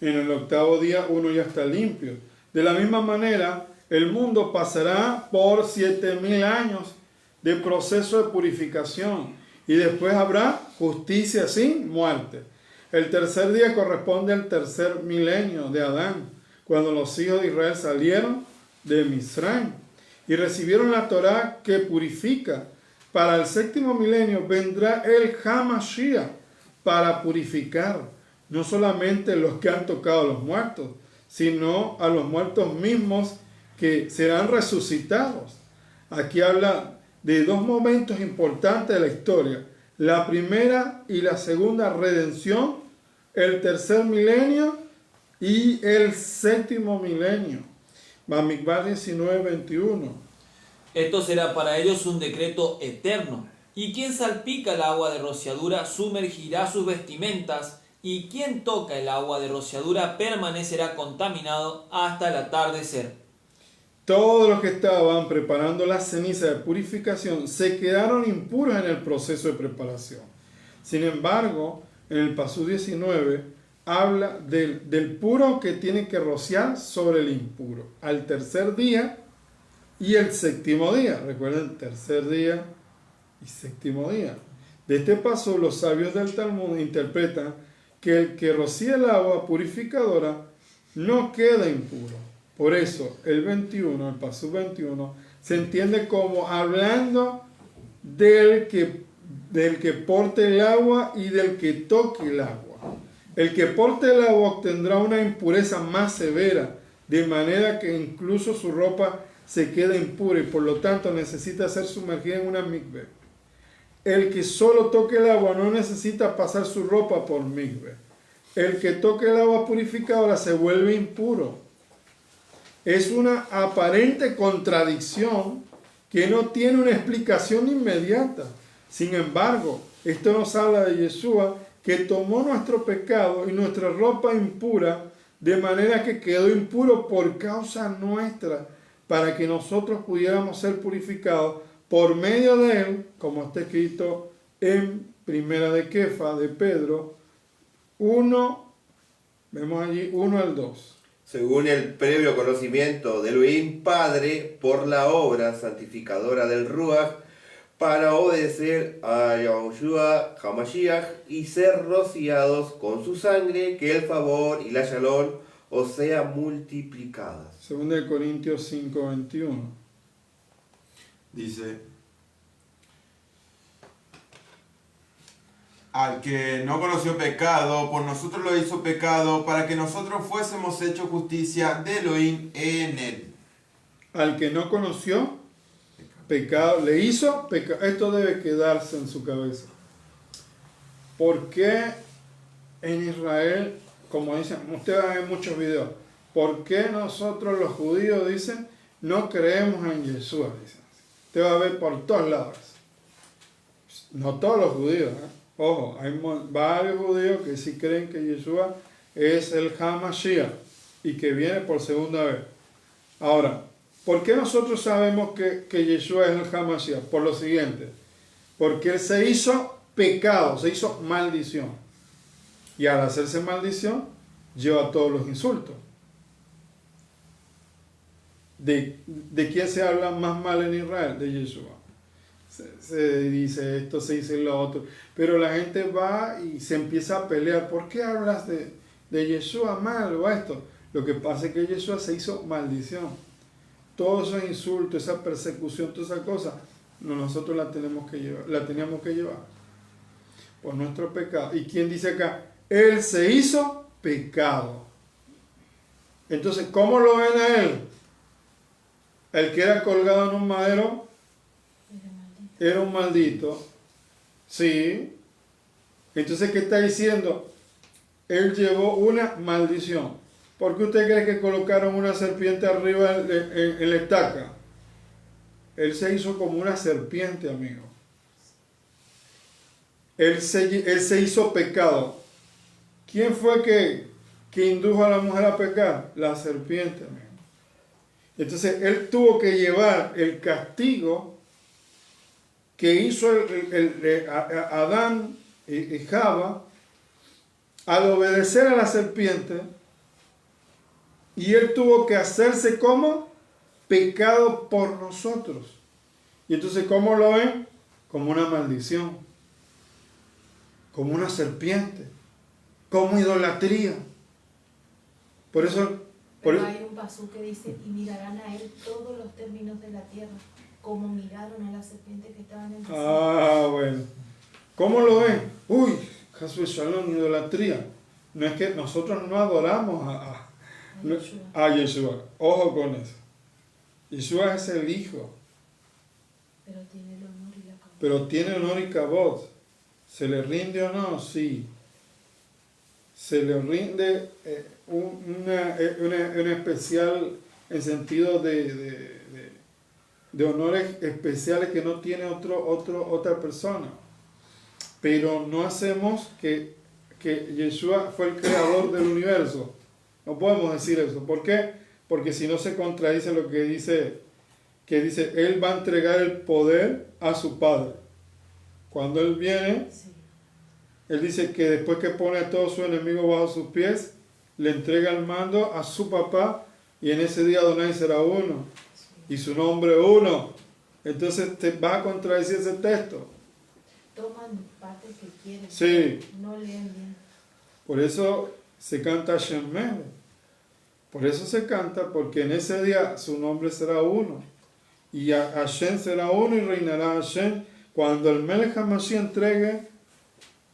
En el octavo día uno ya está limpio. De la misma manera, el mundo pasará por 7,000 años de proceso de purificación y después habrá justicia sin muerte. El tercer día corresponde al tercer milenio de Adán, cuando los hijos de Israel salieron de Misraim y recibieron la Torá que purifica. Para el séptimo milenio vendrá el Hamashiach para purificar no solamente los que han tocado a los muertos, sino a los muertos mismos que serán resucitados. Aquí habla de dos momentos importantes de la historia: la primera y la segunda redención, el tercer milenio y el séptimo milenio. Bamidbar 19, 21. Esto será para ellos un decreto eterno. Y quien salpica el agua de rociadura sumergirá sus vestimentas, y quien toca el agua de rociadura permanecerá contaminado hasta el atardecer. Todos los que estaban preparando la ceniza de purificación se quedaron impuros en el proceso de preparación. Sin embargo, en el Pasú 19 habla del puro que tiene que rociar sobre el impuro al tercer día y el séptimo día. Recuerden, tercer día y séptimo día. De este paso, los sabios del Talmud interpretan que el que rocía el agua purificadora no queda impuro. Por eso, el 21, el Pasú 21, se entiende como hablando del que porte el agua y del que toque el agua. El que porte el agua obtendrá una impureza más severa, de manera que incluso su ropa se queda impura y por lo tanto necesita ser sumergida en una mikveh. El que solo toque el agua no necesita pasar su ropa por mikveh. El que toque el agua purificadora se vuelve impuro. Es una aparente contradicción que no tiene una explicación inmediata. Sin embargo, esto nos habla de Yeshua, que tomó nuestro pecado y nuestra ropa impura, de manera que quedó impuro por causa nuestra, para que nosotros pudiéramos ser purificados por medio de él, como está escrito en Primera de Kefa, de Pedro, 1, vemos allí 1 al 2. Según el previo conocimiento de Elohim Padre por la obra santificadora del Ruach, para obedecer a Yahushua HaMashiach y ser rociados con su sangre, que el favor y la shalom os sea multiplicadas. 2 Corintios 5, 21. Dice, al que no conoció pecado, por nosotros lo hizo pecado, para que nosotros fuésemos hechos justicia de Elohim en él. Al que no conoció pecado, le hizo pecado. Esto debe quedarse en su cabeza. ¿Por qué en Israel, como dicen, ustedes ven muchos videos, por qué nosotros los judíos dicen, no creemos en Yeshua? Dicen. Usted va a ver por todos lados. No todos los judíos, ¿eh? Ojo, hay varios judíos que sí creen que Yeshua es el HaMashiach y que viene por segunda vez. Ahora, ¿por qué nosotros sabemos que Yeshua es el HaMashiach? Por lo siguiente, porque él se hizo pecado, se hizo maldición. Y al hacerse maldición, lleva todos los insultos. ¿De quién se habla más mal en Israel? De Yeshua. Se dice esto, se dice lo otro. Pero la gente va y se empieza a pelear. ¿Por qué hablas de Yeshua mal o esto? Lo que pasa es que Yeshua se hizo maldición. Todos esos insultos, esa persecución, todas esas cosas, nosotros la teníamos que llevar por nuestro pecado. ¿Y quién dice acá? Él se hizo pecado. Entonces, ¿cómo lo ven a él? El que era colgado en un madero era un maldito. Sí. Entonces, ¿qué está diciendo? Él llevó una maldición. ¿Por qué usted cree que colocaron una serpiente arriba en la estaca? Él se hizo como una serpiente, amigo. Él se hizo pecado. ¿Quién fue que indujo a la mujer a pecar? La serpiente, amigo. Entonces, él tuvo que llevar el castigo que hizo Adán y Java al obedecer a la serpiente, y él tuvo que hacerse como pecado por nosotros. Y entonces, ¿cómo lo ven? Como una maldición, como una serpiente, como idolatría. Por eso... Pero hay un pasú que dice, y mirarán a él todos los términos de la tierra, como miraron a la serpiente que estaba en el desierto. Ah, bueno. ¿Cómo lo ven? Uy, Jesús Shalom, idolatría. No es que nosotros no adoramos a Yeshua. Ojo con eso. Yeshua es el Hijo. Pero tiene el honor y la cabot. Pero tiene honor y cabot. ¿Se le rinde o no? Sí. Se le rinde una especial en sentido de honores especiales que no tiene otra persona. Pero no hacemos que Yeshua fue el creador del universo. No podemos decir eso. ¿Por qué? Porque si no se contradice lo que dice él va a entregar el poder a su Padre. Cuando él viene, Sí. él dice que después que pone a todos sus enemigos bajo sus pies, le entrega el mando a su papá, y en ese día Adonai será uno, y su nombre uno. Entonces te va a contradecir ese texto. Toman partes que quieren, Sí. no leen bien. Por eso se canta Hashem Melech. Por eso se canta, porque en ese día su nombre será uno. Y Hashem será uno y reinará Hashem cuando el Melech HaMashiach entregue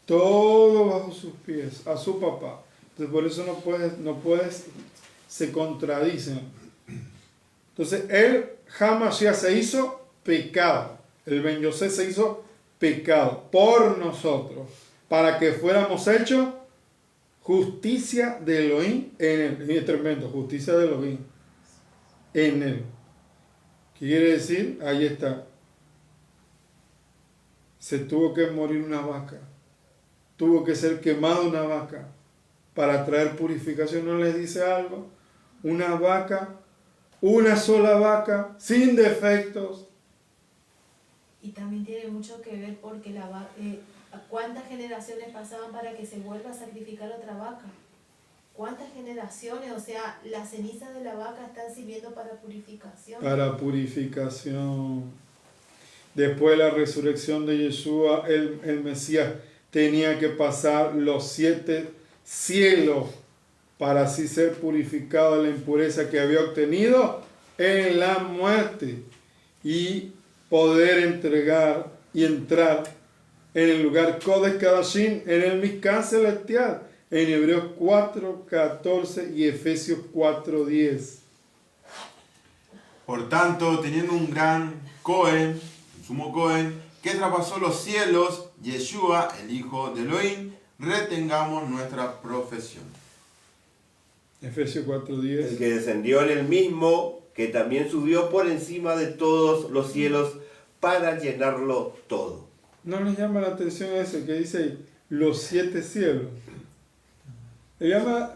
todo bajo sus pies a su papá. Entonces por eso no puedes, se contradicen. Entonces el HaMashiach se hizo pecado. El Ben Yosef se hizo pecado por nosotros, para que fuéramos hechos justicia de Elohim en él. Es tremendo, justicia de Elohim en él. ¿Qué quiere decir? Ahí está. Se tuvo que morir una vaca. Tuvo que ser quemada una vaca para traer purificación. ¿No les dice algo? Una vaca una sola vaca, sin defectos. Y también tiene mucho que ver porque ¿cuántas generaciones pasaban para que se vuelva a sacrificar otra vaca? ¿Cuántas generaciones? O sea, las cenizas de la vaca están sirviendo para purificación. Para purificación. Después de la resurrección de Yeshua, el Mesías tenía que pasar los 7 cielos para así ser purificado de la impureza que había obtenido en la muerte y poder entregar y entrar en el lugar Kodesh Kadashim, en el Mishkan celestial, en Hebreos 4:14 y Efesios 4:10. Por tanto, teniendo un gran Cohen, un sumo Cohen, que traspasó los cielos, Yeshua, el Hijo de Elohim, retengamos nuestra profesión. Efesios 4:10. El que descendió en el mismo, que también subió por encima de todos los cielos para llenarlo todo. ¿No les llama la atención eso que dice ahí, los 7 cielos? Le llama,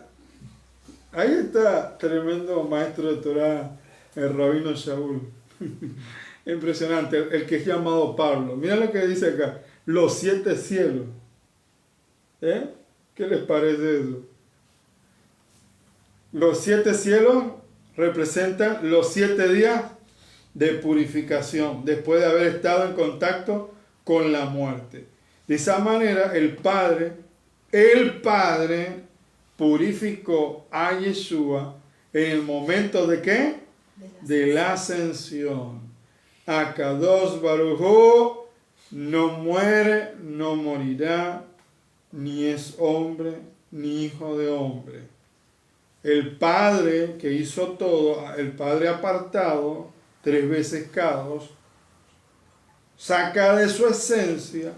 ahí está tremendo maestro de Torah, el rabino Shaul. Impresionante, el que es llamado Pablo. Mira lo que dice acá, los 7 cielos. ¿Qué les parece eso? Los 7 cielos representan los 7 días de purificación, después de haber estado en contacto con la muerte. De esa manera, el Padre purificó a Yeshua en el momento de ¿qué? De la ascensión. Akadosh Baruj Hu no muere, no morirá, ni es hombre, ni hijo de hombre. El Padre que hizo todo, el Padre apartado, 3 veces Kadosh, saca de su esencia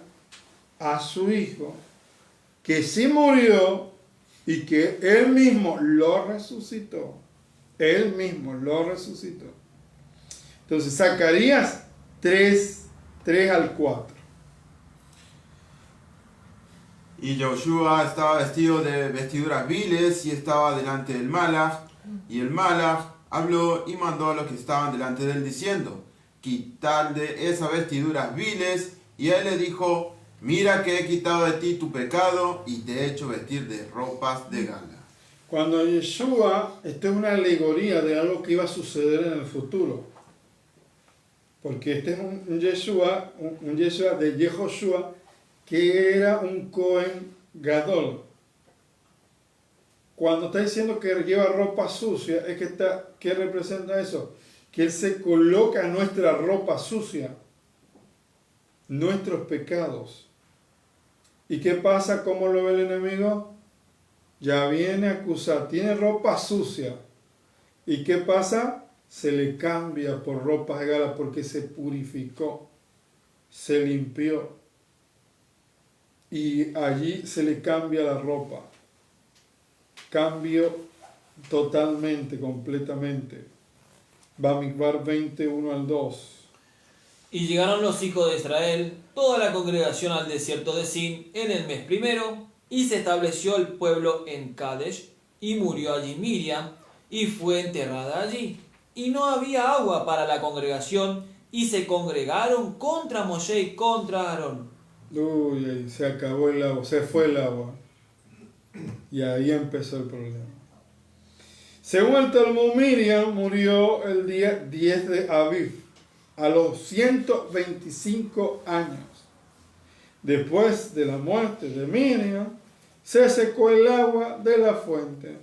a su Hijo, que sí murió y que Él mismo lo resucitó. Él mismo lo resucitó. Entonces, Zacarías 3:3-4. Y Joshua estaba vestido de vestiduras viles y estaba delante del Malach. Y el Malach habló y mandó a los que estaban delante de él diciendo, quitad de esas vestiduras viles. Y él le dijo, mira que he quitado de ti tu pecado y te he hecho vestir de ropas de gala. Cuando Yeshua, esta es una alegoría de algo que iba a suceder en el futuro. Porque este es un Yeshua de Yehoshua, que era un Cohen Gadol. Cuando está diciendo que lleva ropa sucia, es que ¿qué representa eso? Que Él se coloca nuestra ropa sucia, nuestros pecados. ¿Y qué pasa? ¿Cómo lo ve el enemigo? Ya viene a acusar, tiene ropa sucia. ¿Y qué pasa? Se le cambia por ropas de gala porque se purificó, se limpió. Y allí se le cambia la ropa. Cambio totalmente, completamente. Bamidbar 21-2. Y llegaron los hijos de Israel, toda la congregación al desierto de Sin, en el mes primero, y se estableció el pueblo en Kadesh, y murió allí Miriam, y fue enterrada allí. Y no había agua para la congregación, y se congregaron contra Moshe y contra Aarón. Uy, se acabó el agua, se fue el agua. Y ahí empezó el problema. Según el Talmud, Miriam murió el día 10 de Aviv, a los 125 años. Después de la muerte de Miriam, se secó el agua de la fuente.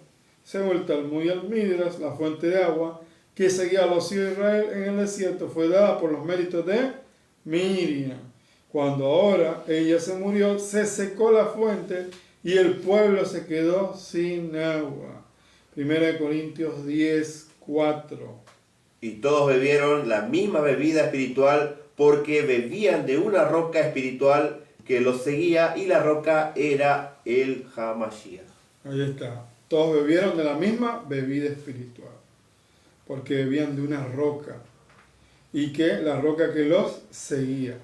Según el Talmud y el Midrash, la fuente de agua que seguía a los hijos de Israel en el desierto fue dada por los méritos de Miriam. Cuando ahora ella se murió, se secó la fuente y el pueblo se quedó sin agua. 1 Corintios 10:4. Y todos bebieron la misma bebida espiritual porque bebían de una roca espiritual que los seguía y la roca era el Hamashiach. Ahí está. Todos bebieron de la misma bebida espiritual porque bebían de una roca y que la roca que los seguía.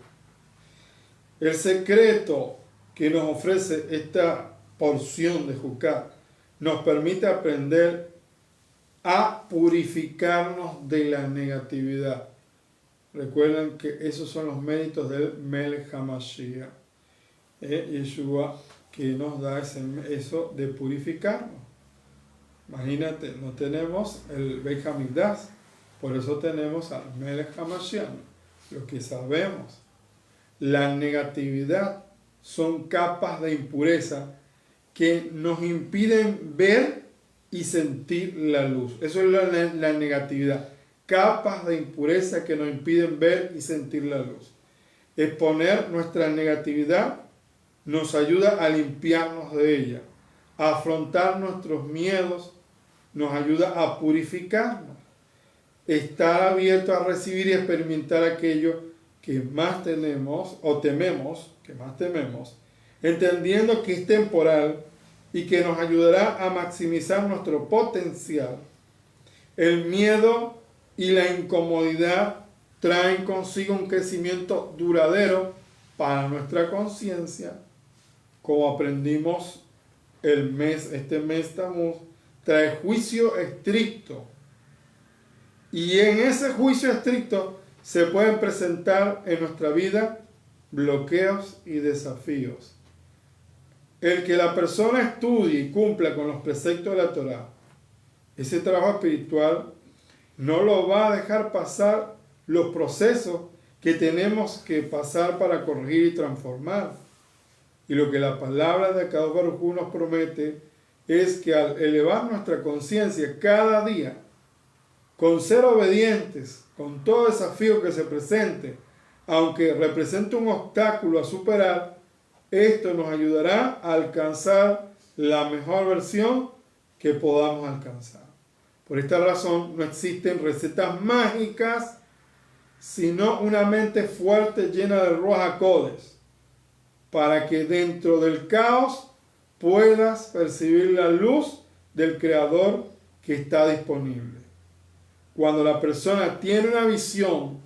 El secreto que nos ofrece esta porción de Jukah nos permite aprender a purificarnos de la negatividad. Recuerden que esos son los méritos del Melech HaMashiach. Yeshua, que nos da eso de purificarnos. Imagínate, no tenemos el Beit HaMikdash, por eso tenemos al Melech HaMashiach. Lo que sabemos, la negatividad son capas de impureza que nos impiden ver y sentir la luz. Eso es la negatividad. Capas de impureza que nos impiden ver y sentir la luz. Exponer nuestra negatividad nos ayuda a limpiarnos de ella. A afrontar nuestros miedos nos ayuda a purificarnos. Estar abierto a recibir y experimentar aquello que más tenemos o tememos, entendiendo que es temporal y que nos ayudará a maximizar nuestro potencial. El miedo y la incomodidad traen consigo un crecimiento duradero para nuestra conciencia, como aprendimos este mes Tammuz, trae juicio estricto. Y en ese juicio estricto se pueden presentar en nuestra vida bloqueos y desafíos. El que la persona estudie y cumpla con los preceptos de la Torá, ese trabajo espiritual no lo va a dejar pasar los procesos que tenemos que pasar para corregir y transformar. Y lo que la palabra de Akadosh Baruj Hu nos promete es que al elevar nuestra conciencia cada día, con ser obedientes, con todo desafío que se presente, aunque represente un obstáculo a superar, esto nos ayudará a alcanzar la mejor versión que podamos alcanzar. Por esta razón no existen recetas mágicas, sino una mente fuerte llena de Ruach HaKodesh, para que dentro del caos puedas percibir la luz del Creador que está disponible. Cuando la persona tiene una visión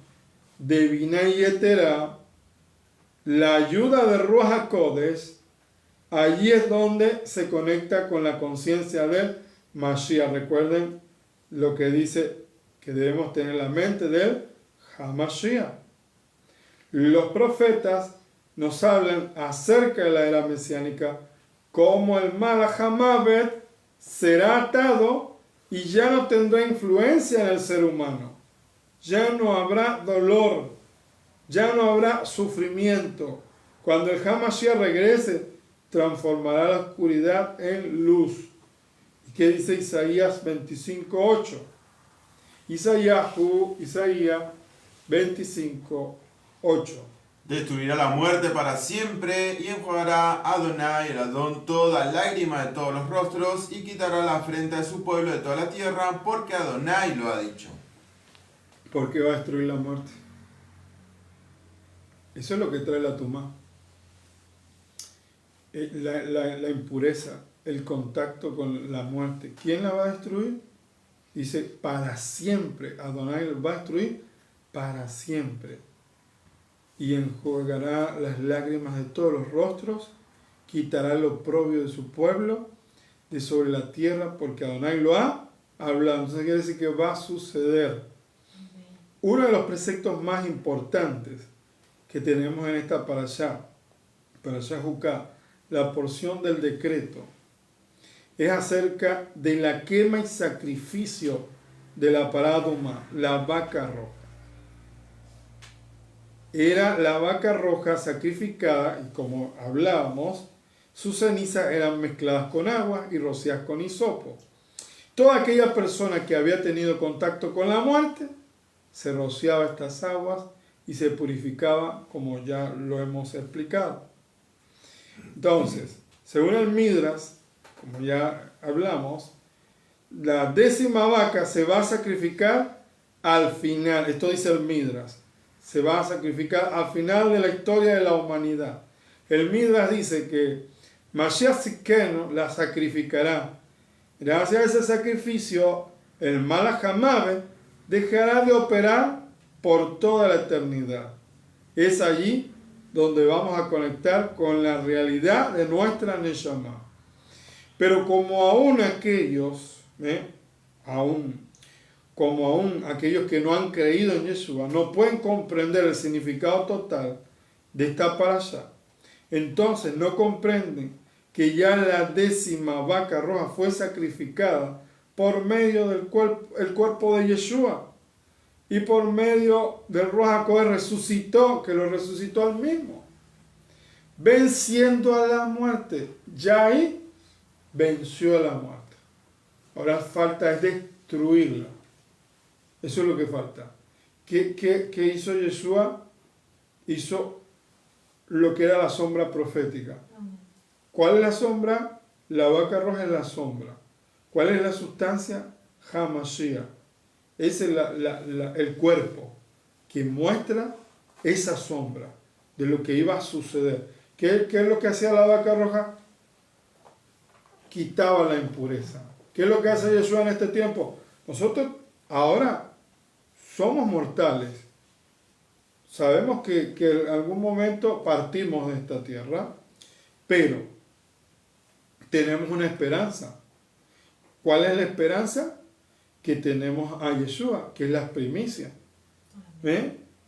de Binah Yetera, la ayuda de Ruach HaKodesh, allí es donde se conecta con la conciencia del Mashiach. Recuerden lo que dice que debemos tener la mente del HaMashiach. Los profetas nos hablan acerca de la era mesiánica, como el Malach HaMavet será atado y ya no tendrá influencia en el ser humano. Ya no habrá dolor, ya no habrá sufrimiento. Cuando el HaMashiach regrese, transformará la oscuridad en luz. ¿Y qué dice Isaías 25:8? Isaías 25:8. Destruirá la muerte para siempre y enjuagará Adonai el Adón toda lágrima de todos los rostros y quitará la afrenta de su pueblo de toda la tierra, porque Adonai lo ha dicho. ¿Por qué va a destruir la muerte? Eso es lo que trae la tumá. La impureza, el contacto con la muerte. ¿Quién la va a destruir? Dice, para siempre. Adonai lo va a destruir para siempre. Y enjuagará las lágrimas de todos los rostros, quitará lo oprobio de su pueblo de sobre la tierra, porque Adonai lo ha hablado. Entonces quiere decir que va a suceder. Uno de los preceptos más importantes que tenemos en esta parashá Juká, la porción del decreto, es acerca de la quema y sacrificio de la paraduma, la vaca roja. Era la vaca roja sacrificada y, como hablábamos, sus cenizas eran mezcladas con agua y rociadas con hisopo. Toda aquella persona que había tenido contacto con la muerte se rociaba estas aguas y se purificaba, como ya lo hemos explicado. Entonces, según el Midras, como ya hablamos, la 10ª vaca se va a sacrificar al final. Esto dice el Midras. Se va a sacrificar al final de la historia de la humanidad. El Midras dice que Mashiach Tzidkenu la sacrificará. Gracias a ese sacrificio, el Malach HaMavet dejará de operar por toda la eternidad. Es allí donde vamos a conectar con la realidad de nuestra Neshama. Pero como aún aquellos aún aquellos que no han creído en Yeshua no pueden comprender el significado total de esta parasha, entonces no comprenden que ya la 10ª vaca roja fue sacrificada por medio del cuerpo de Yeshua y por medio del Ruach HaKodesh resucitó, que lo resucitó al mismo, venciendo a la muerte. Ya ahí venció a la muerte. Ahora falta es destruirla. Eso es lo que falta. ¿Qué hizo Yeshua? Hizo lo que era la sombra profética. ¿Cuál es la sombra? La vaca roja es la sombra. ¿Cuál es la sustancia? Hamashiach. Ese es el cuerpo que muestra esa sombra de lo que iba a suceder. ¿Qué es lo que hacía la vaca roja? Quitaba la impureza. ¿Qué es lo que hace Yeshua en este tiempo? Nosotros ahora somos mortales. Sabemos que en algún momento partimos de esta tierra, pero tenemos una esperanza. ¿Cuál es la esperanza? Que tenemos a Yeshua, que es la primicia,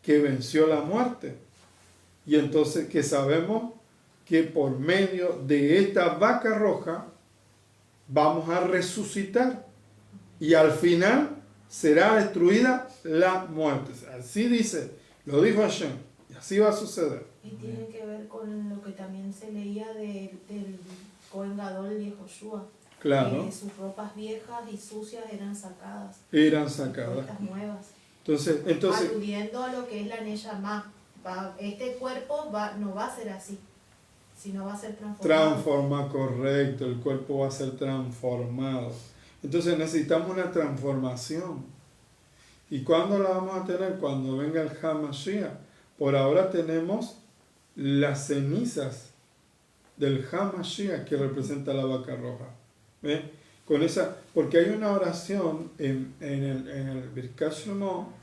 que venció la muerte. Y entonces que sabemos que por medio de esta vaca roja vamos a resucitar y al final será destruida la muerte. Así dice, lo dijo Hashem, y así va a suceder. Y tiene que ver con lo que también se leía del Cohen Gadol y Joshua. Claro. Que sus ropas viejas y sucias eran sacadas. Eran sacadas. Puestas nuevas. Entonces, aludiendo a lo que es la Neyamá. Este cuerpo no va a ser así, sino va a ser transformado. Correcto, el cuerpo va a ser transformado. Entonces necesitamos una transformación. ¿Y cuándo la vamos a tener? Cuando venga el Hamashiach. Por ahora tenemos las cenizas del Hamashiach que representa la vaca roja. ¿Ven? Porque hay una oración en el Birkat Shlomo,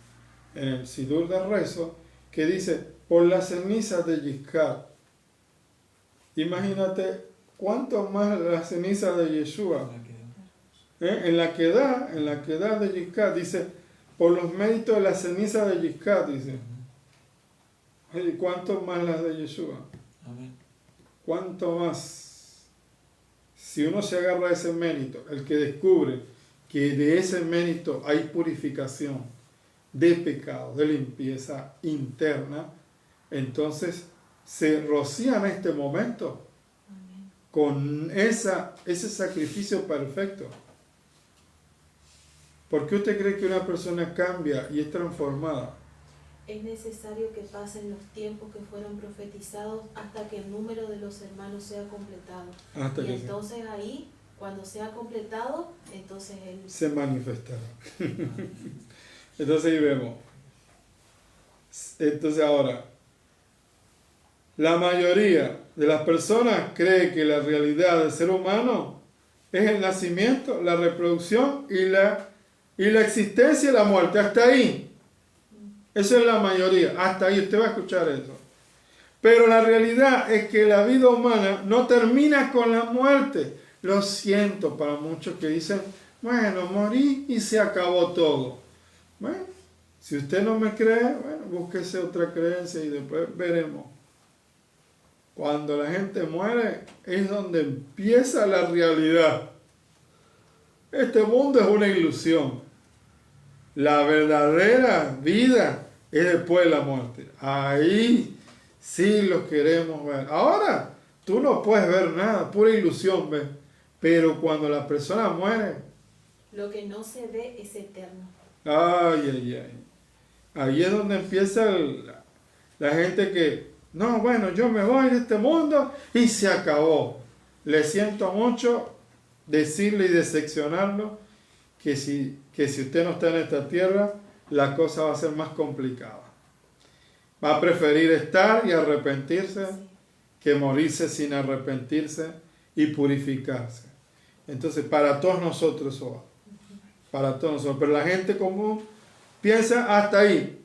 en el Sidur de rezo, que dice, por las cenizas de Yizkar. Imagínate cuánto más las cenizas de Yeshua. En la que da de Yizkar, dice, por los méritos de las cenizas de Yizkar, dice. Oye, ¿cuánto más las de Yeshua? Amén. ¿Cuánto más? Si uno se agarra a ese mérito, el que descubre que de ese mérito hay purificación de pecado, de limpieza interna, entonces se rocía en este momento con ese sacrificio perfecto. ¿Por qué usted cree que una persona cambia y es transformada? Es necesario que pasen los tiempos que fueron profetizados hasta que el número de los hermanos sea completado. Y entonces ahí, cuando sea completado, entonces él se manifestará. Entonces ahí vemos. Entonces ahora, la mayoría de las personas cree que la realidad del ser humano es el nacimiento, la reproducción y la existencia y la muerte. Hasta ahí. Eso es la mayoría. Hasta ahí usted va a escuchar eso. Pero la realidad es que la vida humana no termina con la muerte. Lo siento para muchos que dicen, bueno, morí y se acabó todo. Bueno, si usted no me cree, bueno, búsquese otra creencia y después veremos. Cuando la gente muere es donde empieza la realidad. Este mundo es una ilusión. La verdadera vida es después de la muerte. Ahí sí lo queremos ver. Ahora tú no puedes ver nada, pura ilusión, ¿ves? Pero cuando la persona muere, lo que no se ve es eterno. Ay. Ahí es donde empieza la gente que, no, bueno, yo me voy de este mundo y se acabó. Le siento mucho decirle y decepcionarlo que si usted no está en esta tierra, la cosa va a ser más complicada. Va a preferir estar y arrepentirse que morirse sin arrepentirse y purificarse. Entonces, para todos nosotros eso va. Para todos nosotros. Pero la gente común piensa hasta ahí.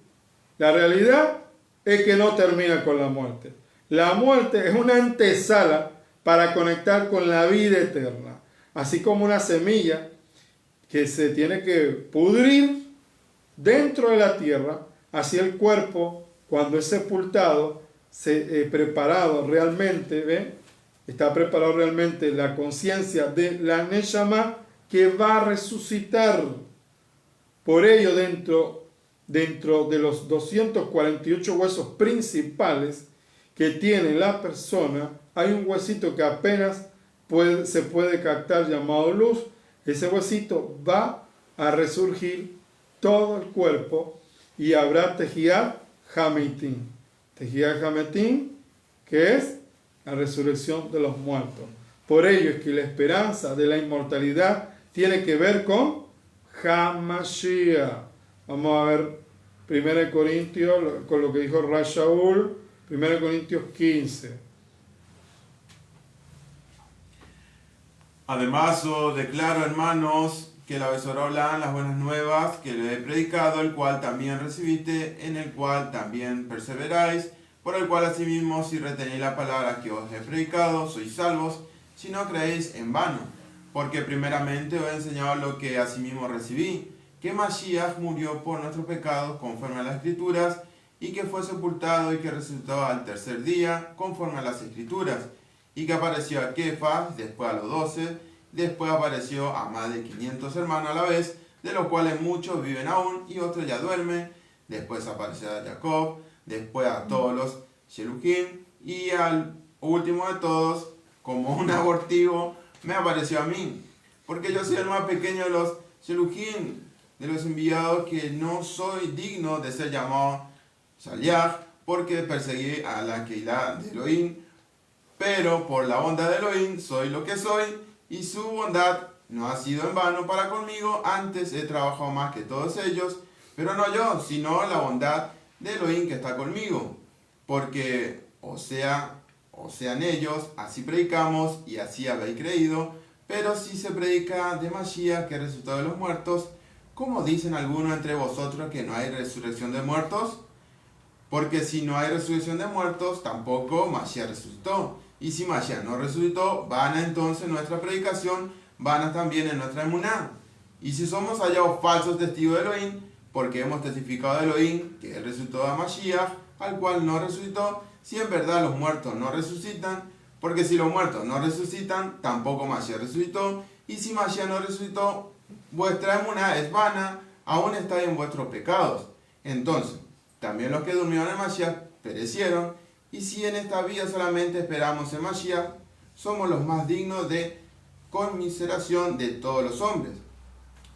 La realidad es que no termina con la muerte. La muerte es una antesala para conectar con la vida eterna. Así como una semilla que se tiene que pudrir dentro de la tierra, así el cuerpo, cuando es sepultado, preparado realmente, ¿ve? Está preparado realmente la conciencia de la Neshama que va a resucitar. Por ello, dentro de los 248 huesos principales que tiene la persona, hay un huesito que apenas se puede captar llamado luz. Ese huesito va a resurgir todo el cuerpo y habrá Tejiat Hametim. Tejiat Hametim, que es la resurrección de los muertos. Por ello es que la esperanza de la inmortalidad tiene que ver con Hamashiach. Vamos a ver 1 Corintios, con lo que dijo Rashaul, 1 Corintios 15. Además, os declaro, hermanos, que la Besorá Olam, las buenas nuevas que le he predicado, el cual también recibiste, en el cual también perseveráis, por el cual asimismo, si retenéis la palabra que os he predicado, sois salvos, si no creéis en vano. Porque primeramente os he enseñado lo que asimismo recibí, que Mashiach murió por nuestros pecados conforme a las Escrituras, y que fue sepultado y que resucitó al tercer día conforme a las Escrituras, y que apareció a Kefas, después a los 12, después apareció a más de 500 hermanos a la vez, de los cuales muchos viven aún y otros ya duermen. Después apareció a Jacob, después a todos los Sheluchim, y al último de todos, como un abortivo, me apareció a mí, porque yo soy el más pequeño de los Sheluchim, de los enviados, que no soy digno de ser llamado Shaliach, porque perseguí a la Keilah de Elohim, pero por la bondad de Elohim soy lo que soy, y su bondad no ha sido en vano para conmigo. Antes he trabajado más que todos ellos, pero no yo, sino la bondad de Elohim que está conmigo. Porque, o sean ellos, así predicamos y así habéis creído. Pero si se predica de Mashiach, que resucitó de los muertos, ¿cómo dicen algunos entre vosotros que no hay resurrección de muertos? Porque si no hay resurrección de muertos, tampoco Mashiach resucitó. Y si Mashiach no resucitó, vana entonces nuestra predicación, vana también en nuestra emuná. Y si somos hallados falsos testigos de Elohim, porque hemos testificado de Elohim que él resucitó a Mashiach, al cual no resucitó, si en verdad los muertos no resucitan, porque si los muertos no resucitan, tampoco Mashiach resucitó. Y si Mashiach no resucitó, vuestra emuná es vana, aún estáis en vuestros pecados. Entonces, también los que durmieron en Mashiach perecieron. Y si en esta vida solamente esperamos en Mashiach, somos los más dignos de conmiseración de todos los hombres.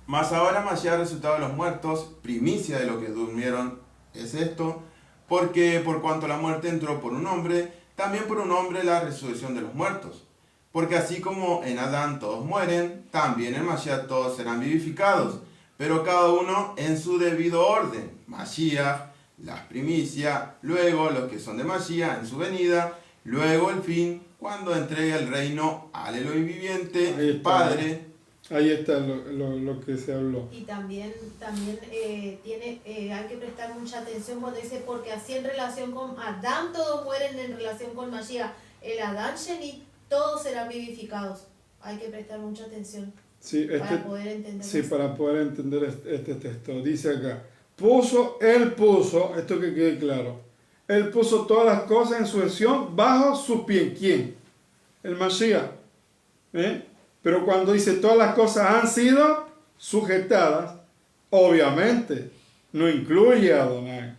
Mas ahora Mashiach resultado de los muertos, primicia de los que durmieron es esto, porque por cuanto la muerte entró por un hombre, también por un hombre la resurrección de los muertos. Porque así como en Adán todos mueren, también en Mashiach todos serán vivificados, pero cada uno en su debido orden. Mashiach, las primicias, luego los que son de Mashiach en su venida, luego el fin, cuando entregue el reino al Elohim viviente, el Padre. Ahí está lo que se habló. Y también hay que prestar mucha atención cuando dice, porque así en relación con Adán todos mueren en relación con Mashiach, el Adán Sheni, todos serán vivificados. Hay que prestar mucha atención para poder entender esto. Para poder entender este texto. Dice acá, él puso, esto que quede claro, él puso todas las cosas en sucesión bajo su pie. ¿Quién? El Mashiach. Pero cuando dice todas las cosas han sido sujetadas, obviamente no incluye a Adonai,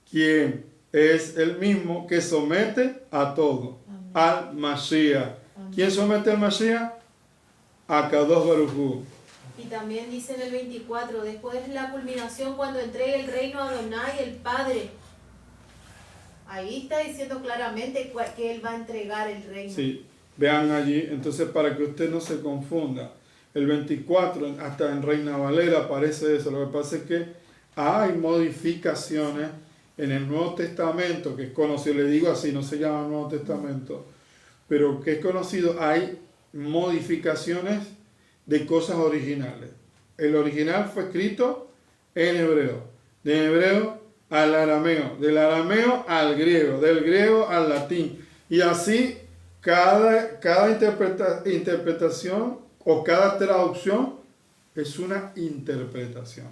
quien es el mismo que somete a todo. Amén. Al Mashiach. Amén. ¿Quién somete al Mashiach? A Kadosh Baruj Hu. Y también dice en el 24, después de la culminación cuando entregue el reino a Adonai, el Padre. Ahí está diciendo claramente que Él va a entregar el reino. Sí, vean allí, entonces para que usted no se confunda. El 24, hasta en Reina Valera aparece eso. Lo que pasa es que hay modificaciones en el Nuevo Testamento, que es conocido, le digo así, no se llama Nuevo Testamento, pero que es conocido, hay modificaciones de cosas originales. El original fue escrito en hebreo, de hebreo al arameo, del arameo al griego, del griego al latín, y así cada interpretación o cada traducción es una interpretación.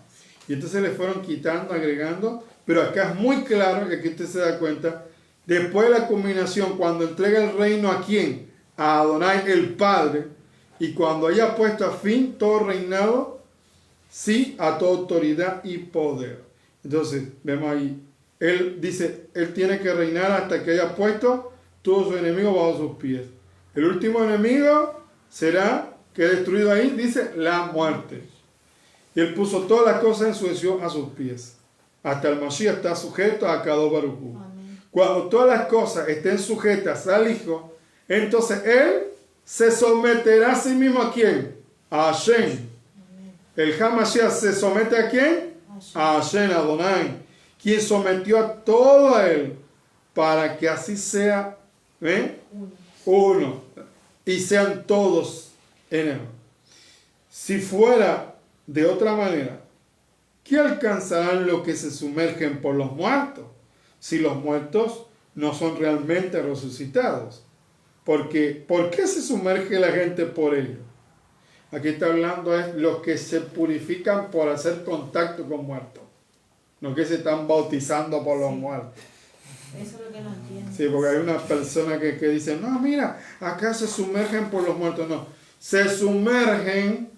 Y entonces le fueron quitando, agregando, pero acá es muy claro que aquí usted se da cuenta, después de la culminación, cuando entrega el reino ¿a quién? A Adonai el Padre, y cuando haya puesto a fin todo reinado, sí, a toda autoridad y poder. Entonces, vemos ahí, él dice, él tiene que reinar hasta que haya puesto todos sus enemigos bajo sus pies. El último enemigo será que destruido ahí, dice, la muerte. Y él puso todas las cosas en sujeción a sus pies. Hasta el Mashiach está sujeto a Kadosh Baruj Hu. Cuando todas las cosas estén sujetas al Hijo, entonces él se someterá a sí mismo ¿a quién? A Hashem. El Hamashiach se somete ¿a quién? A Hashem, Adonai, quien sometió a todo a él, para que así sea uno, y sean todos en él. Si fuera de otra manera, ¿qué alcanzarán los que se sumergen por los muertos? Si los muertos no son realmente resucitados. Porque, ¿por qué se sumerge la gente por ellos? Aquí está hablando de los que se purifican por hacer contacto con muertos. No que se están bautizando por los muertos. Eso es lo que no entiendo. Sí, porque hay una persona que dice, no, mira, acá se sumergen por los muertos. No, se sumergen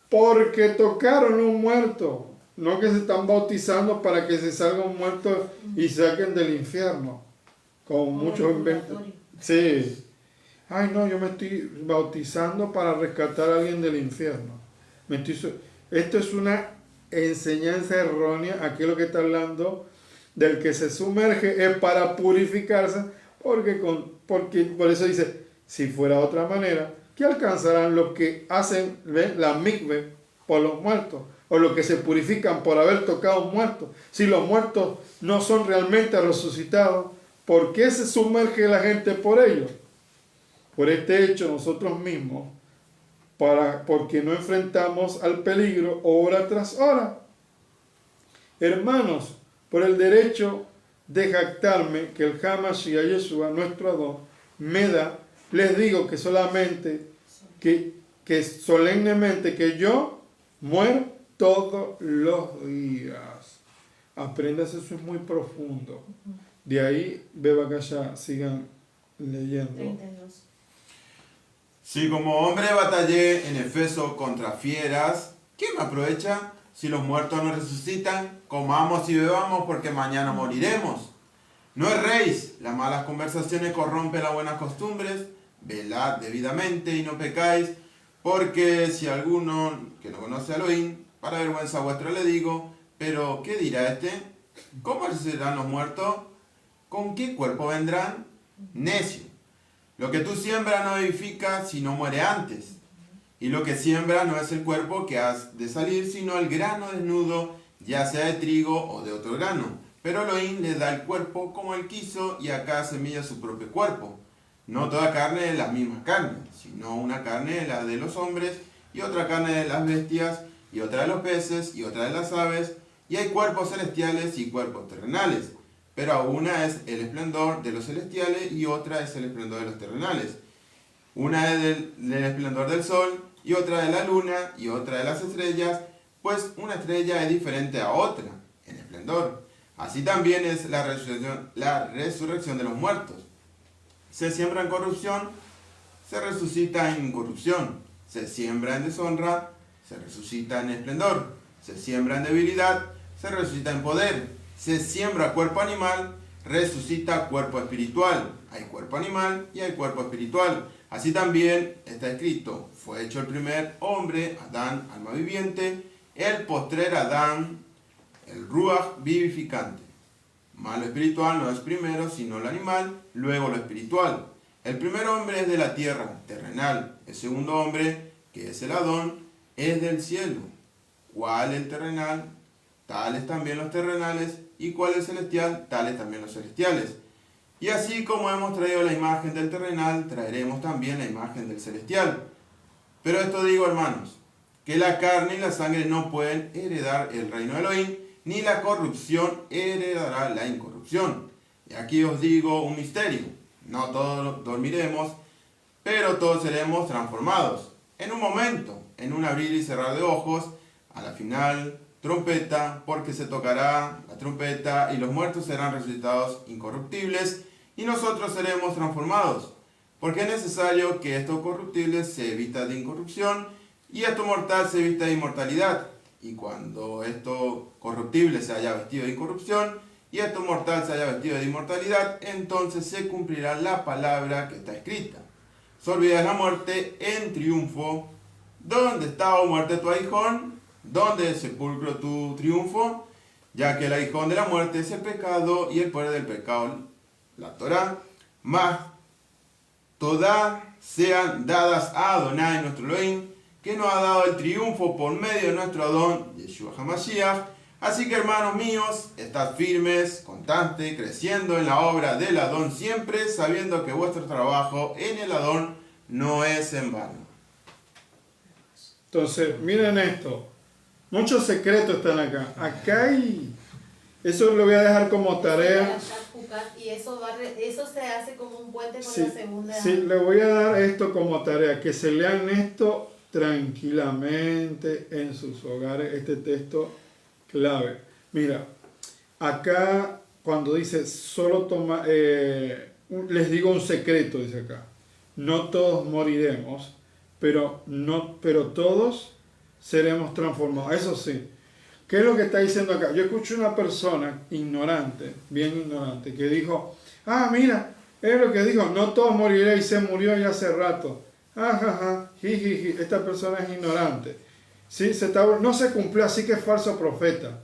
porque tocaron un muerto. No que se están bautizando para que se salga un muerto y saquen del infierno. Con muchos inventos. Sí. Ay, no, yo me estoy bautizando para rescatar a alguien del infierno. Esto es una enseñanza errónea. Aquí lo que está hablando del que se sumerge es para purificarse, porque por eso dice, si fuera de otra manera, ¿qué alcanzarán los que hacen la mikve por los muertos? O los que se purifican por haber tocado un muerto. Si los muertos no son realmente resucitados, ¿por qué se sumerge la gente por ellos? Por este hecho nosotros mismos, porque no enfrentamos al peligro hora tras hora. Hermanos, por el derecho de jactarme que el Hamashiach Yeshua, nuestro Adón, me da, les digo que solamente, que solemnemente que yo muero todos los días. Aprendas, eso es muy profundo. De ahí, Beba Kaya, sigan leyendo. 32. Si como hombre batallé en Efeso contra fieras, ¿qué me aprovecha? Si los muertos no resucitan, comamos y bebamos porque mañana moriremos. No erréis, las malas conversaciones corrompen las buenas costumbres, velad debidamente y no pecáis, porque si alguno que no conoce a Elohim, para vergüenza vuestra le digo, pero ¿qué dirá este? ¿Cómo resucitarán los muertos? ¿Con qué cuerpo vendrán? Necio. Lo que tú siembras no edifica si no muere antes. Y lo que siembra no es el cuerpo que has de salir, sino el grano desnudo, ya sea de trigo o de otro grano. Pero Elohim le da el cuerpo como él quiso, y a cada semilla su propio cuerpo. No toda carne es la misma carne, sino una carne es la de los hombres, y otra carne de las bestias, y otra de los peces, y otra de las aves. Y hay cuerpos celestiales y cuerpos terrenales. Pero una es el esplendor de los celestiales y otra es el esplendor de los terrenales. Una es del esplendor del sol y otra de la luna y otra de las estrellas, pues una estrella es diferente a otra en esplendor. Así también es la resurrección de los muertos. Se siembra en corrupción, se resucita en incorrupción. Se siembra en deshonra, se resucita en esplendor. Se siembra en debilidad, se resucita en poder. Se siembra cuerpo animal, resucita cuerpo espiritual. Hay cuerpo animal y hay cuerpo espiritual. Así también está escrito, fue hecho el primer hombre, Adán, alma viviente, el postrer Adán, el Ruach vivificante. Mas lo espiritual no es primero, sino lo animal, luego lo espiritual. El primer hombre es de la tierra, terrenal. El segundo hombre, que es el Adón, es del cielo. ¿Cuál el terrenal? Tales también los terrenales. ¿Y cuál el celestial? Tales también los celestiales. Y así como hemos traído la imagen del terrenal, traeremos también la imagen del celestial. Pero esto digo, hermanos, que la carne y la sangre no pueden heredar el reino de Elohim, ni la corrupción heredará la incorrupción. Y aquí os digo un misterio. No todos dormiremos, pero todos seremos transformados. En un momento, en un abrir y cerrar de ojos, a la final, trompeta, porque se tocará la trompeta y los muertos serán resucitados incorruptibles y nosotros seremos transformados. Porque es necesario que esto corruptible se vista de incorrupción y esto mortal se vista de inmortalidad. Y cuando esto corruptible se haya vestido de incorrupción y esto mortal se haya vestido de inmortalidad, entonces se cumplirá la palabra que está escrita. Sorbidas la muerte en triunfo. ¿Dónde está, oh muerte, tu aguijón? ¿Dónde es sepulcro tu triunfo? Ya que el aguijón de la muerte es el pecado y el poder del pecado, la Torá. Mas todas sean dadas a Adonai, nuestro Elohim, que nos ha dado el triunfo por medio de nuestro Adón, Yeshua HaMashiach. Así que, hermanos míos, estad firmes, constantes, creciendo en la obra del Adón siempre, sabiendo que vuestro trabajo en el Adón no es en vano. Entonces, miren esto. Muchos secretos están acá. Acá hay... Eso lo voy a dejar como tarea. Y eso se hace como un puente con Sí, la segunda. sí, le voy a dar esto como tarea. Que se lean esto tranquilamente en sus hogares. Este texto clave. Mira, acá cuando dice solo toma... les digo un secreto, dice acá. No todos moriremos, pero todos seremos transformados. Eso sí. ¿Qué es lo que está diciendo acá? Yo escuché una persona ignorante, bien ignorante, que dijo, mira, es lo que dijo, no todos moriréis, se murió ya hace rato. Jijiji, esta persona es ignorante. ¿Sí? No se cumplió, así que es falso profeta.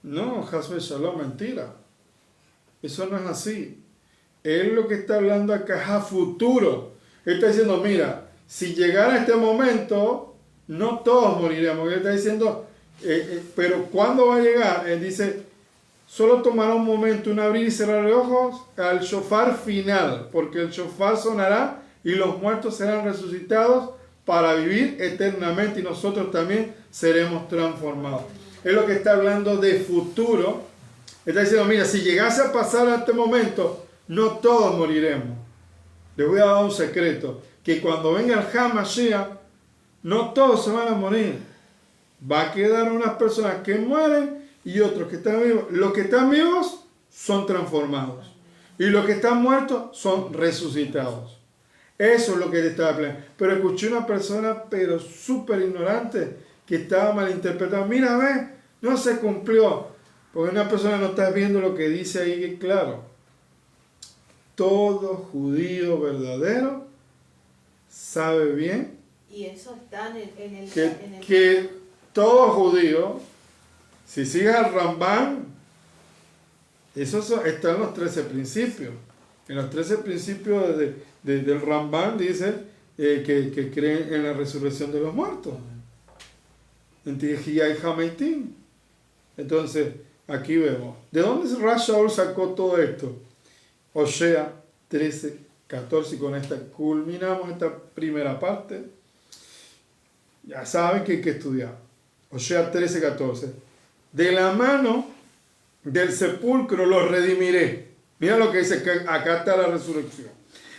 No, Hasbe Shalom, mentira. Eso no es así. Él lo que está hablando acá es a futuro. Él está diciendo, mira, si llegara este momento, no todos moriremos. Él está diciendo, pero ¿cuándo va a llegar? Él dice, solo tomará un momento, un abrir y cerrar de ojos al shofar final, porque el shofar sonará y los muertos serán resucitados para vivir eternamente y nosotros también seremos transformados. Es lo que está hablando de futuro. Está diciendo, mira, si llegase a pasar a este momento, no todos moriremos. Les voy a dar un secreto, que cuando venga el HaMashiach, no todos se van a morir. Va a quedar unas personas que mueren y otros que están vivos. Los que están vivos son transformados. Y los que están muertos son resucitados. Eso es lo que él estaba hablando. Pero escuché una persona, pero súper ignorante, que estaba malinterpretando. Mira, ve, no se cumplió. Porque una persona no está viendo lo que dice ahí, claro. Todo judío verdadero sabe bien Y eso está en el que todo judío, si sigues al Rambam, eso está en los 13 principios. En los 13 principios del Rambam dice que creen en la resurrección de los muertos. Entonces, aquí vemos. ¿De dónde Rash Shaul sacó todo esto? Osea 13, 14, y con esta culminamos esta primera parte. Ya saben que hay que estudiar. Osea 13, 14. De la mano del sepulcro los redimiré. Mira lo que dice, que acá está la resurrección.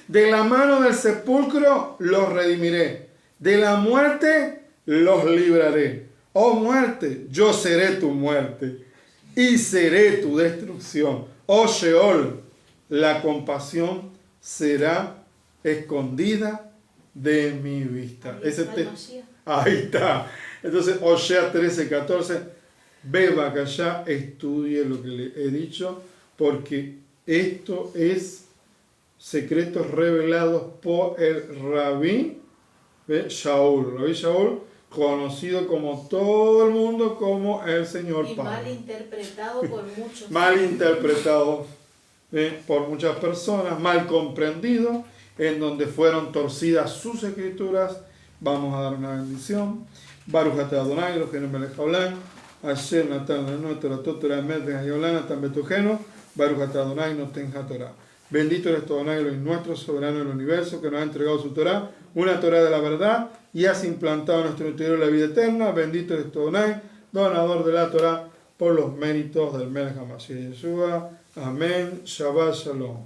De la mano del sepulcro los redimiré. De la muerte los libraré. Oh muerte, yo seré tu muerte y seré tu destrucción. Oh Sheol, la compasión será escondida de mi vista. Ahí está. Entonces, Osea 13, 14. Beba que allá estudie lo que le he dicho, porque esto es secretos revelados por el Rabí Shaul. Rabí Shaul, conocido como todo el mundo como el Señor y Padre. mal interpretado por muchos. Mal interpretado por muchas personas, mal comprendido, en donde fueron torcidas sus escrituras. Vamos a dar una bendición. Baruch atah Adonai Eloheinu melech haolam, asher natan lanu Torah Torah emet v'hayolam natan betujenu, Baruch atah Adonai noten haTorah. Bendito eres tu Adonai, Elohim nuestro, soberano del universo, que nos ha entregado su Torah, una Torah de la verdad, y has implantado en nuestro interior la vida eterna. Bendito eres tu Adonai, donador de la Torah, por los méritos del Melech HaMashiach Yeshua. Amén. Shabbat Shalom.